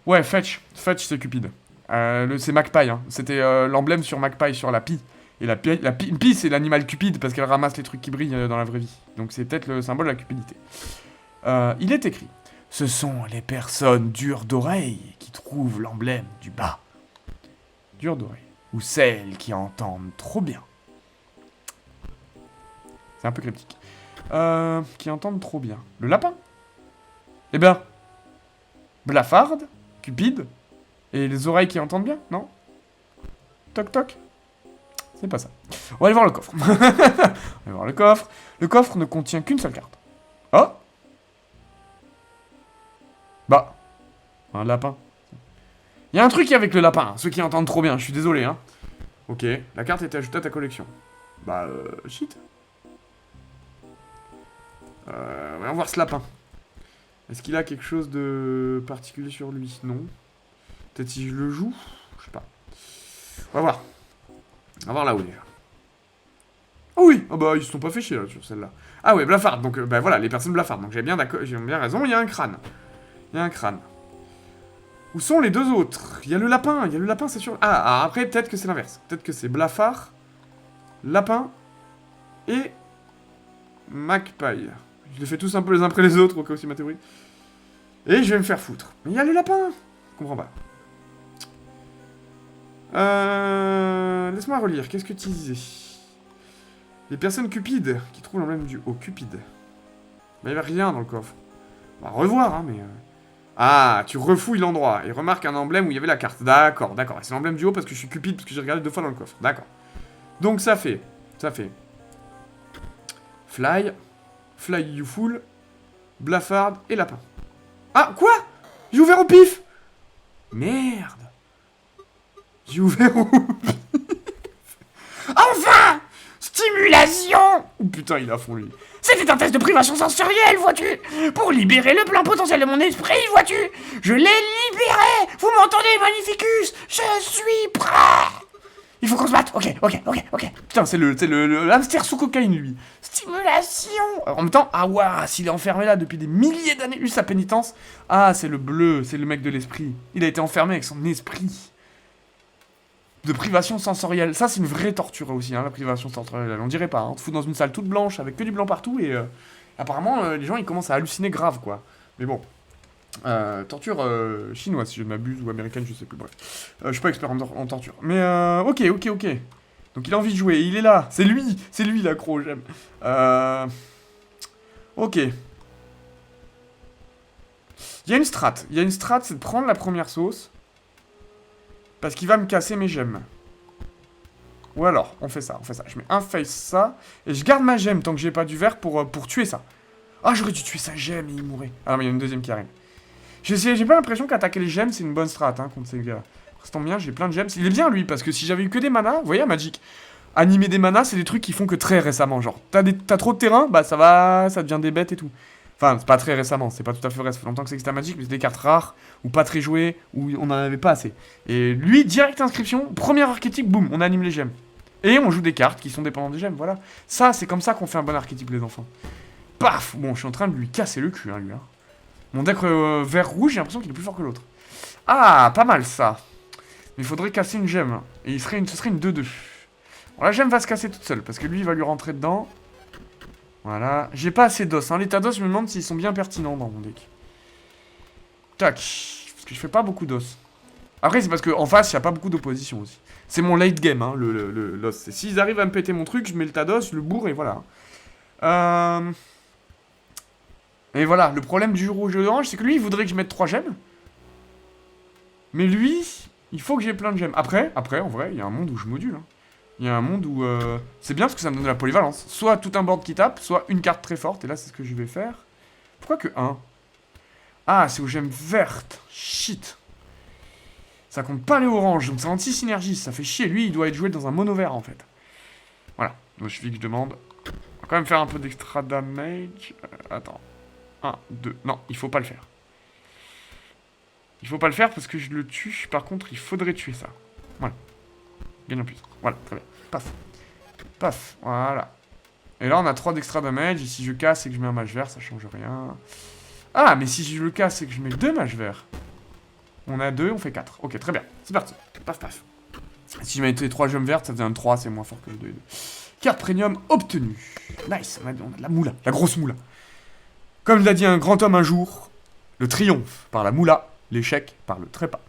Ouais, Fetch. Fetch, c'est Cupide. C'est Magpie. Hein. C'était l'emblème sur Magpie, sur la pie. Et la pie, c'est l'animal cupide parce qu'elle ramasse les trucs qui brillent dans la vraie vie. Donc c'est peut-être le symbole de la cupidité. Il est écrit. Ce sont les personnes dures d'oreille qui trouvent l'emblème du bas. Dures d'oreille. Ou celles qui entendent trop bien. C'est un peu cryptique. Qui entendent trop bien. Le lapin. Eh ben. Blafarde. Cupide. Et les oreilles qui entendent bien, non? Toc toc. C'est pas ça. On va aller voir le coffre. On va voir le coffre. Le coffre ne contient qu'une seule carte. Oh. Bah. Un lapin. Il y a un truc avec le lapin, hein, ceux qui entendent trop bien, je suis désolé, hein. Ok, la carte est ajoutée à ta collection. Bah, shit. Voyons voir ce lapin. Est-ce qu'il a quelque chose de particulier sur lui? Non. Peut-être si je le joue? Je sais pas. On va voir. On va voir là-haut déjà. Ah oui, ah bah ils se sont pas fait chier là sur celle-là. Ah ouais, blafard, donc bah voilà, les personnes blafardes. Donc j'ai bien raison, il y a un crâne. Il y a un crâne. Où sont les deux autres? Il y a le lapin, c'est sûr. Ah, après peut-être que c'est l'inverse. Peut-être que c'est blafard, lapin et magpie. Je les fais tous un peu les uns après les autres, au cas où c'est ma théorie. Et je vais me faire foutre. Mais il y a le lapin. Je comprends pas. Laisse-moi relire. Qu'est-ce que tu disais? Les personnes cupides qui trouvent l'emblème du haut. Cupide. Bah, il n'y avait rien dans le coffre. On va revoir, hein, mais... Ah, tu refouilles l'endroit et remarques un emblème où il y avait la carte. D'accord, d'accord. C'est l'emblème du haut parce que je suis cupide, parce que j'ai regardé 2 fois dans le coffre. D'accord. Donc ça fait... Fly, you fool, blafard et lapin. Ah, quoi? J'ai ouvert au pif. Merde. J'ai ouvert au pif. Enfin! Stimulation! Oh putain, il a fond lui. C'était un test de privation sensorielle, vois-tu? Pour libérer le plein potentiel de mon esprit, vois-tu? Je l'ai libéré! Vous m'entendez, Magnificus? Je suis prêt! Il faut qu'on se batte. Ok. Putain, c'est le hamster sous cocaïne, lui. Stimulation! En même temps, ah ouah, s'il est enfermé là depuis des milliers d'années, lui, sa pénitence. Ah, c'est le bleu, c'est le mec de l'esprit. Il a été enfermé avec son esprit. De privation sensorielle. Ça, c'est une vraie torture aussi, hein, la privation sensorielle. On dirait pas, hein. On te fout dans une salle toute blanche avec que du blanc partout et apparemment, les gens, ils commencent à halluciner grave, quoi. Mais bon. Torture chinoise, si je ne m'abuse, ou américaine, je sais plus, bref. Je suis pas expert en torture. Mais ok. Donc il a envie de jouer, il est là. C'est lui l'accro, j'aime. Ok. Il y a une strat, c'est de prendre la première sauce. Parce qu'il va me casser mes gemmes. Ou alors, on fait ça. Je mets un face ça, et je garde ma gemme tant que j'ai pas du vert pour tuer ça. Ah, j'aurais dû tuer sa gemme et il mourrait. Ah, mais il y a une deuxième qui arrive. J'ai pas l'impression qu'attaquer les gemmes, c'est une bonne strat, hein, contre ces gars. Ça tombe bien, j'ai plein de gemmes. Il est bien, lui, parce que si j'avais eu que des manas, vous voyez, Magic, animer des manas, c'est des trucs qui font que très récemment, genre. T'as trop de terrain, bah ça devient des bêtes et tout. Enfin, c'est pas très récemment, c'est pas tout à fait vrai, ça fait longtemps que c'est existe à Magic, mais c'est des cartes rares, ou pas très jouées, ou on en avait pas assez. Et lui, direct inscription, premier archétype, boum, on anime les gemmes. Et on joue des cartes qui sont dépendantes des gemmes, voilà. Ça, c'est comme ça qu'on fait un bon archétype, les enfants. Paf! Bon, je suis en train de lui casser le cul, hein, lui. Hein. Mon deck vert-rouge, j'ai l'impression qu'il est plus fort que l'autre. Ah, pas mal, ça. Mais il faudrait casser une gemme. Et ce serait une 2-2. Bon, la gemme va se casser toute seule, parce que lui, il va lui rentrer dedans. Voilà. J'ai pas assez d'os. Hein. L'état d'os, je me demande s'ils sont bien pertinents dans mon deck. Tac. Parce que je fais pas beaucoup d'os. Après, c'est parce qu'en face, il n'y a pas beaucoup d'opposition aussi. C'est mon late game, hein, l'os. S'ils arrivent à me péter mon truc, je mets le tas d'os, je le bourre et voilà. Et voilà, le problème du rouge et de l'orange, c'est que lui, il voudrait que je mette 3 gemmes. Mais lui, il faut que j'ai plein de gemmes. Après, en vrai, il y a un monde où je module. Hein. Il y a un monde où... c'est bien parce que ça me donne de la polyvalence. Soit tout un board qui tape, soit une carte très forte. Et là, c'est ce que je vais faire. Pourquoi que 1? Ah, c'est aux gemmes vertes. Shit. Ça compte pas les oranges, donc c'est anti-synergie. Ça fait chier. Lui, il doit être joué dans un mono vert, en fait. Voilà. Donc, je suffit que je demande. On va quand même faire un peu d'extra damage. Attends. 1, 2. Non, il faut pas le faire. Il faut pas le faire parce que je le tue. Par contre, il faudrait tuer ça. Voilà. Gagne en plus. Voilà, très bien. Paf. Paf. Voilà. Et là, on a 3 d'extra damage. Et si je casse et que je mets un mage vert, ça change rien. Ah, mais si je le casse et que je mets 2 mages verts. On a 2, on fait 4. Ok, très bien. C'est parti. Paf, paf. Si je mets les 3 gemmes vertes, ça faisait un 3, c'est moins fort que le 2 et 2. Carte premium obtenue. Nice. On a de la moula. La grosse moula. Comme l'a dit un grand homme un jour, le triomphe par la moula, l'échec par le trépas.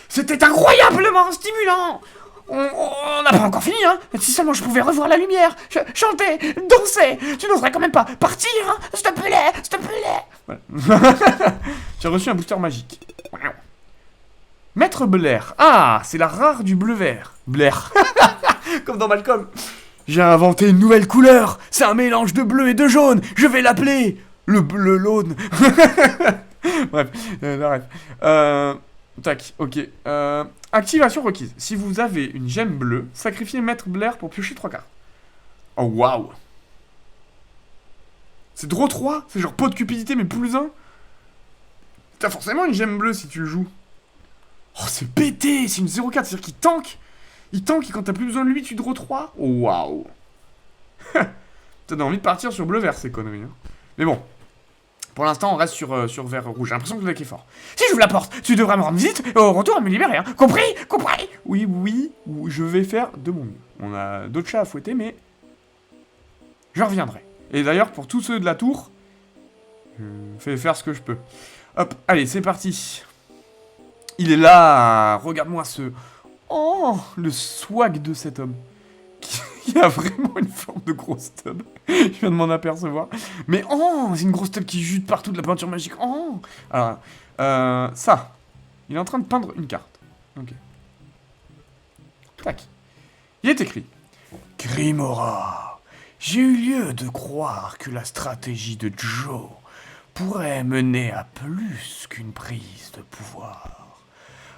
C'était incroyablement stimulant! On n'a pas encore fini, hein? Si seulement je pouvais revoir la lumière, chanter, danser, tu n'oserais quand même pas partir, hein? S'il te plaît, s'il te plaît! Voilà. Tu as reçu un booster magique. Maître Blair. Ah, c'est la rare du bleu-vert. Blair. Comme dans Malcolm. J'ai inventé une nouvelle couleur. C'est un mélange de bleu et de jaune. Je vais l'appeler le bleu laune. Bref, arrête. Tac, ok. Activation requise. Si vous avez une gemme bleue, sacrifiez Maître Blair pour piocher 3 cartes. Oh, waouh. C'est draw 3. C'est genre pot de cupidité, mais plus 1. T'as forcément une gemme bleue si tu le joues. Oh, c'est pété. C'est une 0-4, c'est-à-dire qu'il tank. Il tank et quand t'as plus besoin de lui, tu draw 3. Oh, waouh. T'as envie de partir sur bleu-vert, ces conneries. Hein. Mais bon. Pour l'instant, on reste sur vert rouge. J'ai l'impression que le deck est fort. Si j'ouvre la porte, tu devras me rendre visite et au retour à me libérer. Hein. Compris? Compris? Oui, je vais faire de mon mieux. On a d'autres chats à fouetter, mais je reviendrai. Et d'ailleurs, pour tous ceux de la tour, je fais faire ce que je peux. Hop, allez, c'est parti. Il est là. Regarde-moi ce... Oh, le swag de cet homme. Il a vraiment une forme de grosse tub. Je viens de m'en apercevoir. Mais oh, c'est une grosse tub qui jute partout de la peinture magique. Oh. Alors, ça. Il est en train de peindre une carte. Ok. Tac. Il est écrit. Grimora, j'ai eu lieu de croire que la stratégie de Joe pourrait mener à plus qu'une prise de pouvoir.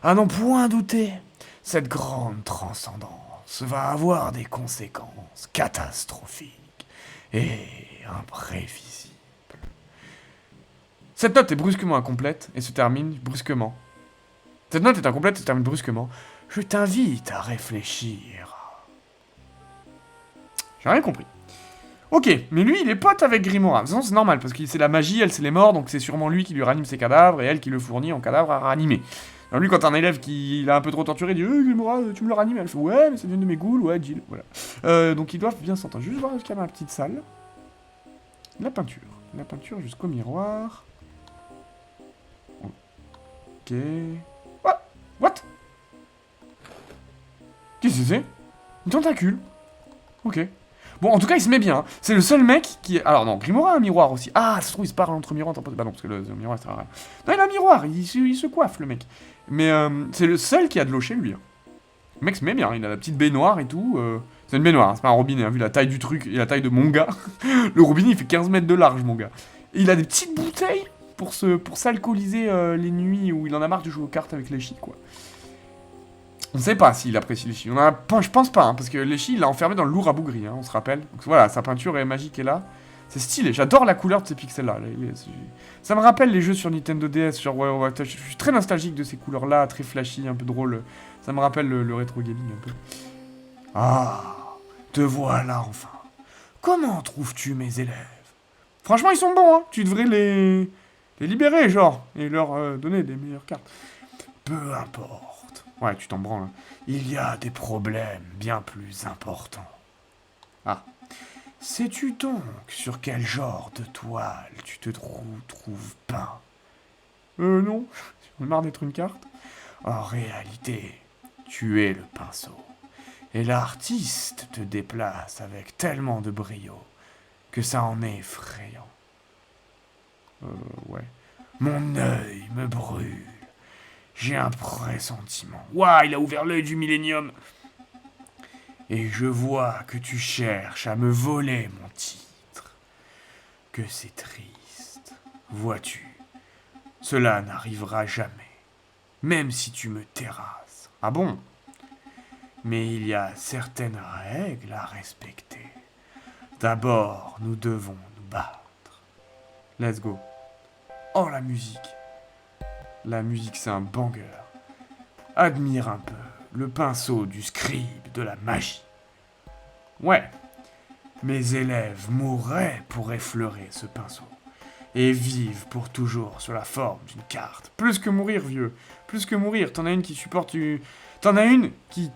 À n'en point douter, cette grande transcendance va avoir des conséquences catastrophiques et imprévisibles. Cette note est brusquement incomplète et se termine brusquement. Cette note est incomplète et se termine brusquement. Je t'invite à réfléchir. J'ai rien compris. Ok, mais lui, il est pote avec Grimora. De toute façon, c'est normal, parce que c'est la magie, elle, c'est les morts, donc c'est sûrement lui qui lui ranime ses cadavres, et elle qui le fournit en cadavre à ranimer. Alors lui, quand un élève qui l'a un peu trop torturé, il dit Grimora, tu me le ranimes. Elle fait ouais, mais c'est une de mes ghouls, ouais, Jill. Voilà. Donc ils doivent bien s'entendre. Juste voir jusqu'à ma petite salle. La peinture. La peinture jusqu'au miroir. Ok. What? Qu'est-ce que c'est? Une tentacule. Ok. Bon, en tout cas, il se met bien. Hein. C'est le seul mec qui... Alors non, Grimora a un miroir aussi. Ah, ça se trouve, il se parle entre miroirs. Bah non, parce que le miroir, c'est rare. Non, il a un miroir. Il se coiffe, le mec. Mais c'est le seul qui a de l'eau chez lui. Hein. Le mec se met bien. Il a la petite baignoire et tout. C'est une baignoire, hein, c'est pas un robinet. Hein, vu la taille du truc et la taille de mon gars. Le robinet, il fait 15 mètres de large, mon gars. Et il a des petites bouteilles pour s'alcooliser les nuits où il en a marre de jouer aux cartes avec les chis, quoi. On sait pas s'il apprécie les chis. Je pense pas, hein, parce que les chis, il l'a enfermé dans le lourd à bougri, hein, on se rappelle. Donc voilà, sa peinture est magique est là. C'est stylé, j'adore la couleur de ces pixels-là. Ça me rappelle les jeux sur Nintendo DS, genre ouais, je suis très nostalgique de ces couleurs-là, très flashy, un peu drôle. Ça me rappelle le rétro gaming un peu. Ah, te voilà enfin. Comment trouves-tu mes élèves? Franchement, ils sont bons, hein. Tu devrais les libérer, genre, et leur donner des meilleures cartes. Peu importe. Ouais, tu t'en branles. Il y a des problèmes bien plus importants. Ah. Sais-tu donc sur quel genre de toile tu te trouves peint? Non. J'en ai marre d'être une carte. En réalité, tu es le pinceau. Et l'artiste te déplace avec tellement de brio que ça en est effrayant. Ouais. Mon œil me brûle. J'ai un pressentiment. Ouah, il a ouvert l'œil du millénium. Et je vois que tu cherches à me voler mon titre. Que c'est triste. Vois-tu, cela n'arrivera jamais. Même si tu me terrasses. Ah bon? Mais il y a certaines règles à respecter. D'abord, nous devons nous battre. Let's go. Oh, la musique. La musique, c'est un banger. Admire un peu le pinceau du scribe de la magie. Ouais, mes élèves mourraient pour effleurer ce pinceau. Et vivent pour toujours sur la forme d'une carte. Plus que mourir, vieux. Plus que mourir. T'en as une qui supporte... T'en as une qui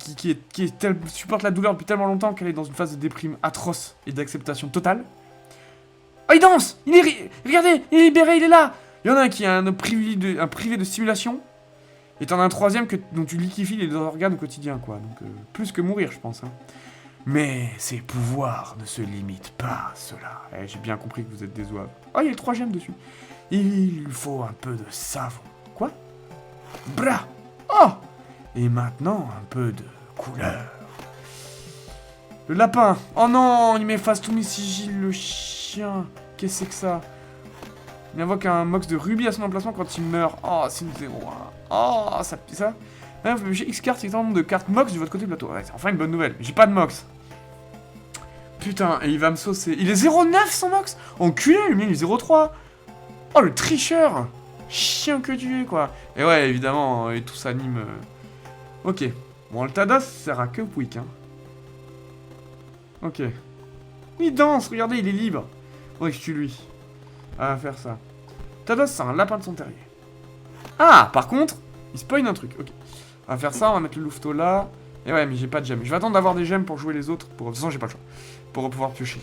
supporte la douleur depuis tellement longtemps qu'elle est dans une phase de déprime atroce et d'acceptation totale. Oh, il danse! Regardez, il est libéré, il est là! Il y en a un qui a un privé de stimulation. Et t'en as un troisième dont tu liquifies les organes au quotidien, quoi. Donc, plus que mourir, je pense. Hein. Mais ses pouvoirs ne se limitent pas à cela. Eh, j'ai bien compris que vous êtes des oives. Oh, il y a le troisième dessus. Il lui faut un peu de savon. Quoi? Bra! Oh! Et maintenant, un peu de couleur. Le lapin! Oh non! Il m'efface tous mes sigils, le chien! Qu'est-ce que c'est que ça? Il invoque un mox de rubis à son emplacement quand il meurt. Oh, c'est une 0-1. Oh, ça. J'ai X cartes, c'est un nombre de cartes mox de votre côté du plateau. Ouais, c'est enfin une bonne nouvelle. J'ai pas de mox. Putain, et il va me saucer. Il est 0,9 son mox? Enculé, le mien il est 0,3. Oh, le tricheur. Chien que tu es, quoi. Et ouais, évidemment, et tout s'anime. Ok. Bon, le Tadas sert à que Pouic, hein. Ok. Il danse, regardez, il est libre. Ouais, je tue lui. On va faire ça. Tados, c'est un lapin de son terrier. Ah, par contre, il spoil un truc. Ok. On va faire ça, on va mettre le louveteau là. Et ouais, mais j'ai pas de gemmes. Je vais attendre d'avoir des gemmes pour jouer les autres. De toute façon, j'ai pas le choix. Pour pouvoir piocher.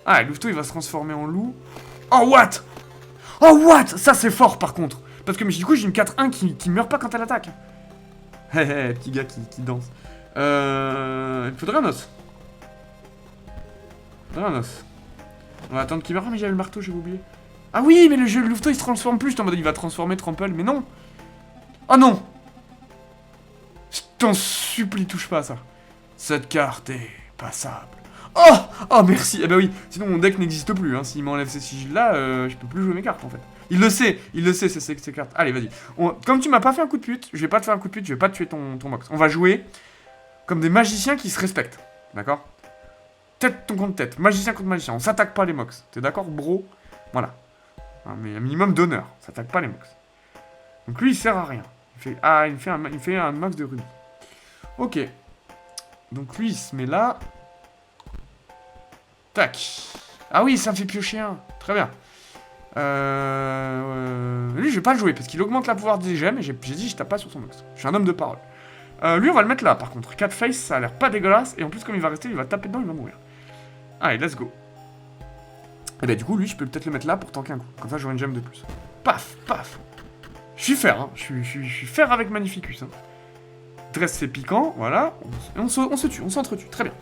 Ah, le louveteau, il va se transformer en loup. Oh, what? Oh, what? Ça, c'est fort, par contre. Parce que mais, du coup, j'ai une 4-1 qui meurt pas quand elle attaque. Hé, hé, petit gars qui danse. Il faudrait un os. Un os. On va attendre qu'il meure. Ah, mais j'avais le marteau, j'avais oublié. Ah oui, mais le jeu, le louveteau, il se transforme plus. J'étais en mode, il va transformer Trample, mais non. Oh non. Je t'en supplie, touche pas à ça. Cette carte est passable. Oh! Oh, merci. Eh ben oui, sinon mon deck n'existe plus. Hein. S'il m'enlève ces sigils-là, je peux plus jouer mes cartes, en fait. Il le sait, ces cartes. Allez, vas-y. Comme tu m'as pas fait un coup de pute, je vais pas te faire un coup de pute, je vais pas te tuer ton mox. On va jouer comme des magiciens qui se respectent. D'accord? Tête contre tête. Magicien contre magicien. On s'attaque pas les mox. T'es d'accord, bro? Voilà. Mais un minimum d'honneur. On s'attaque pas les mox. Donc lui, il sert à rien. Il fait un max de rubis. Ok. Donc lui, il se met là. Tac. Ah oui, ça me fait piocher un. Très bien. Lui, je vais pas le jouer parce qu'il augmente la pouvoir des gemmes et j'ai dit, je tape pas sur son max. Je suis un homme de parole. Lui, on va le mettre là, par contre. 4 face, ça a l'air pas dégueulasse. Et en plus, comme il va rester, il va taper dedans, il va mourir. Allez, let's go. Et bah, du coup, lui, je peux peut-être le mettre là pour tanker un coup. Comme ça, j'aurai une gemme de plus. Paf, paf. Je suis fer, hein. Je suis fer avec Magnificus. Hein. Dresse, c'est piquant, voilà. On se tue, on s'entretue. Très bien.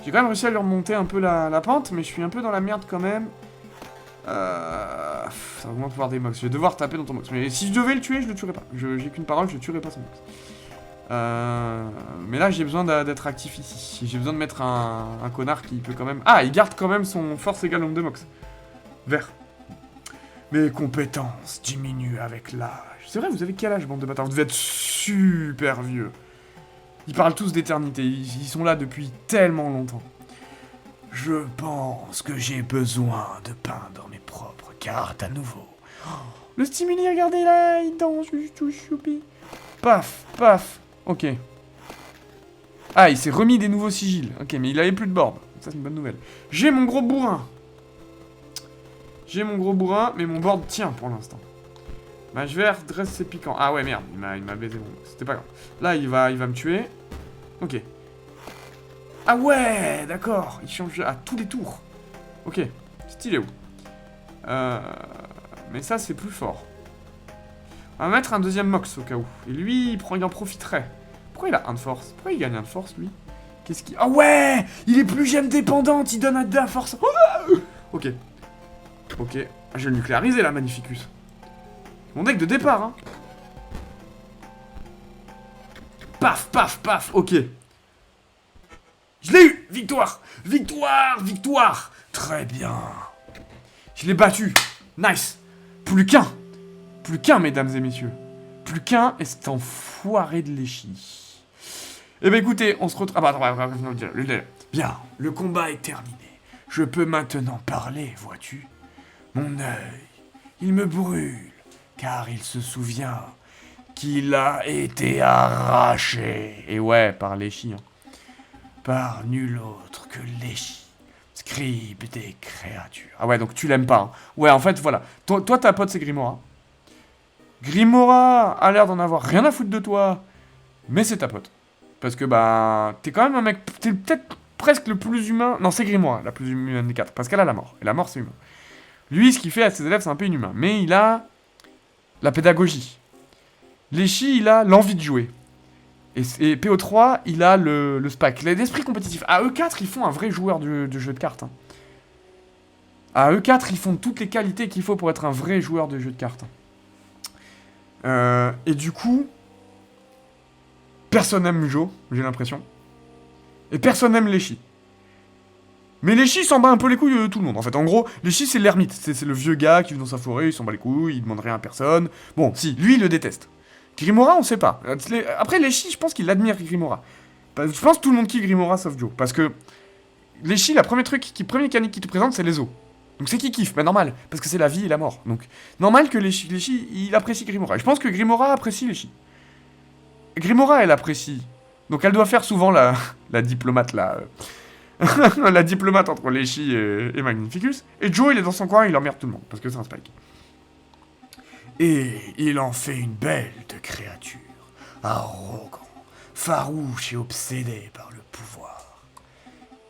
J'ai quand même réussi à lui remonter un peu la pente, mais je suis un peu dans la merde quand même. Ça augmente le pouvoir des mox. Je vais devoir taper dans ton mox. Mais si je devais le tuer, je le tuerais pas. J'ai qu'une parole, je tuerais pas son mox. Mais là, j'ai besoin d'être actif ici. J'ai besoin de mettre un connard qui peut quand même... Ah, il garde quand même son force égale nombre de mox. Vert. Mes compétences diminuent avec l'âge. C'est vrai, vous avez quel âge, bande de bâtards? Vous devez être super vieux. Ils parlent tous d'éternité. Ils sont là depuis tellement longtemps. Je pense que j'ai besoin de peindre mes propres cartes à nouveau. Oh, le stimuli, regardez là, il danse, choupi. Paf, paf. Ok. Ah, il s'est remis des nouveaux sigils. Ok, mais il avait plus de board. Ça, c'est une bonne nouvelle. J'ai mon gros bourrin. Mais mon board tient pour l'instant. Mage vert, dresse, c'est piquant. Ah ouais, merde, il m'a baisé mon... C'était pas grave. Là, il va me tuer. Ok. Ah ouais, d'accord. Il change à tous les tours. Ok. Stylé où. Mais ça, c'est plus fort. On va mettre un deuxième mox au cas où. Et lui, il en profiterait. Pourquoi il a 1 de force? Pourquoi il gagne 1 de force, lui? Qu'est-ce qu'il... Ah ouais! Il est plus gemme dépendante, il donne de la force. Ok. Ok. Je vais le nucléariser, là, Magnificus. Mon deck de départ, hein. Paf, paf, paf. Ok. Je l'ai eu! Victoire! Victoire! Victoire! Très bien. Je l'ai battu. Nice. Plus qu'un. Plus qu'un, mesdames et messieurs. Plus qu'un, et cet enfoiré de Léchi. Eh ben écoutez, on se retrouve... Ah bah attends, bien, le combat est terminé. Je peux maintenant parler, vois-tu? Mon œil, il me brûle, car il se souvient qu'il a été arraché. Et ouais, par Léchi, hein. Par nul autre que Léchi, scribe des créatures. Ah ouais, donc tu l'aimes pas, hein. Ouais, en fait, voilà. Toi ta pote, c'est Grimora. Grimora a l'air d'en avoir rien à foutre de toi, mais c'est ta pote. Parce que, bah, t'es quand même un mec... T'es peut-être presque le plus humain... Non, c'est Grimora, la plus humaine des 4, parce qu'elle a la mort. Et la mort, c'est humain. Lui, ce qu'il fait à ses élèves, c'est un peu inhumain. Mais il a la pédagogie. Léchi, il a l'envie de jouer. Et PO3, il a le SPAC. Il a l'esprit compétitif. À E4, ils font un vrai joueur de jeu de cartes. Hein. À E4, ils font toutes les qualités qu'il faut pour être un vrai joueur de jeu de cartes. Et du coup, personne n'aime Mujo, j'ai l'impression. Et personne n'aime Léchi. Mais Léchi s'en bat un peu les couilles de tout le monde. En fait, en gros, Léchi, c'est l'ermite. C'est le vieux gars qui vit dans sa forêt, il s'en bat les couilles, il demande rien à personne. Bon, si, lui, il le déteste. Grimora, on sait pas. Après, Léchi, je pense qu'il admire Grimora. Je pense que tout le monde kiffe Grimora sauf Joe. Parce que Léchi, la première mécanique qui te présente, c'est les os. Donc c'est qui kiffe, bah normal, parce que c'est la vie et la mort. Donc normal que Léchi, il apprécie Grimora. Et je pense que Grimora apprécie Léchi. Grimora, elle apprécie. Donc elle doit faire souvent la diplomate, là. La diplomate entre Leshy et Magnificus. Et Joe, il est dans son coin, il emmerde tout le monde, parce que c'est un Spike. Et il en fait une belle de créature, arrogant, farouche et obsédé par le pouvoir.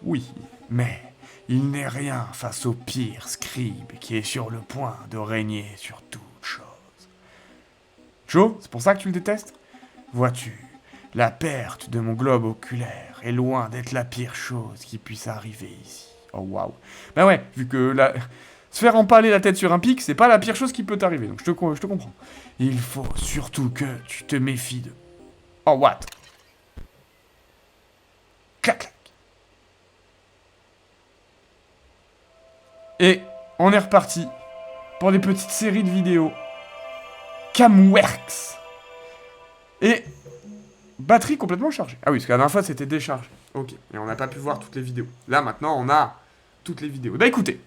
Oui, mais il n'est rien face au pire scribe qui est sur le point de régner sur toute chose. Joe, c'est pour ça que tu le détestes? Vois-tu, la perte de mon globe oculaire est loin d'être la pire chose qui puisse arriver ici. Oh waouh. Bah ouais, vu que se faire empaler la tête sur un pic, c'est pas la pire chose qui peut t'arriver, donc je te comprends. Il faut surtout que tu te méfies de... Oh what? Clac clac. Et on est reparti pour des petites séries de vidéos. Camworks. Et batterie complètement chargée. Ah oui, parce que la dernière fois c'était déchargé. Ok, et on n'a pas pu voir toutes les vidéos. Là maintenant on a toutes les vidéos. Bah écoutez.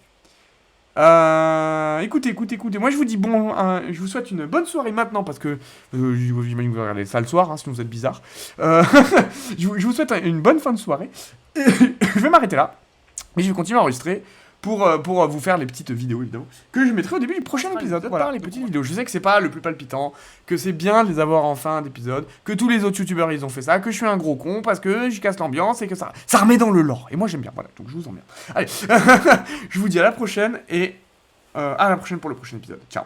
Écoutez. Moi je vous dis je vous souhaite une bonne soirée maintenant parce que j'imagine que vous regardez ça le soir, hein, sinon vous êtes bizarre. Je vous souhaite une bonne fin de soirée. Je vais m'arrêter là, mais je vais continuer à enregistrer pour vous faire les petites vidéos évidemment que je mettrai au début du prochain épisode. Voilà, les petites vidéos. Je sais que c'est pas le plus palpitant, que c'est bien de les avoir en fin d'épisode, que tous les autres youtubeurs ils ont fait ça, que je suis un gros con parce que je casse l'ambiance et que ça remet dans le lore. Et moi j'aime bien. Voilà, donc je vous emmerde. Allez, je vous dis à la prochaine et à la prochaine pour le prochain épisode. Ciao.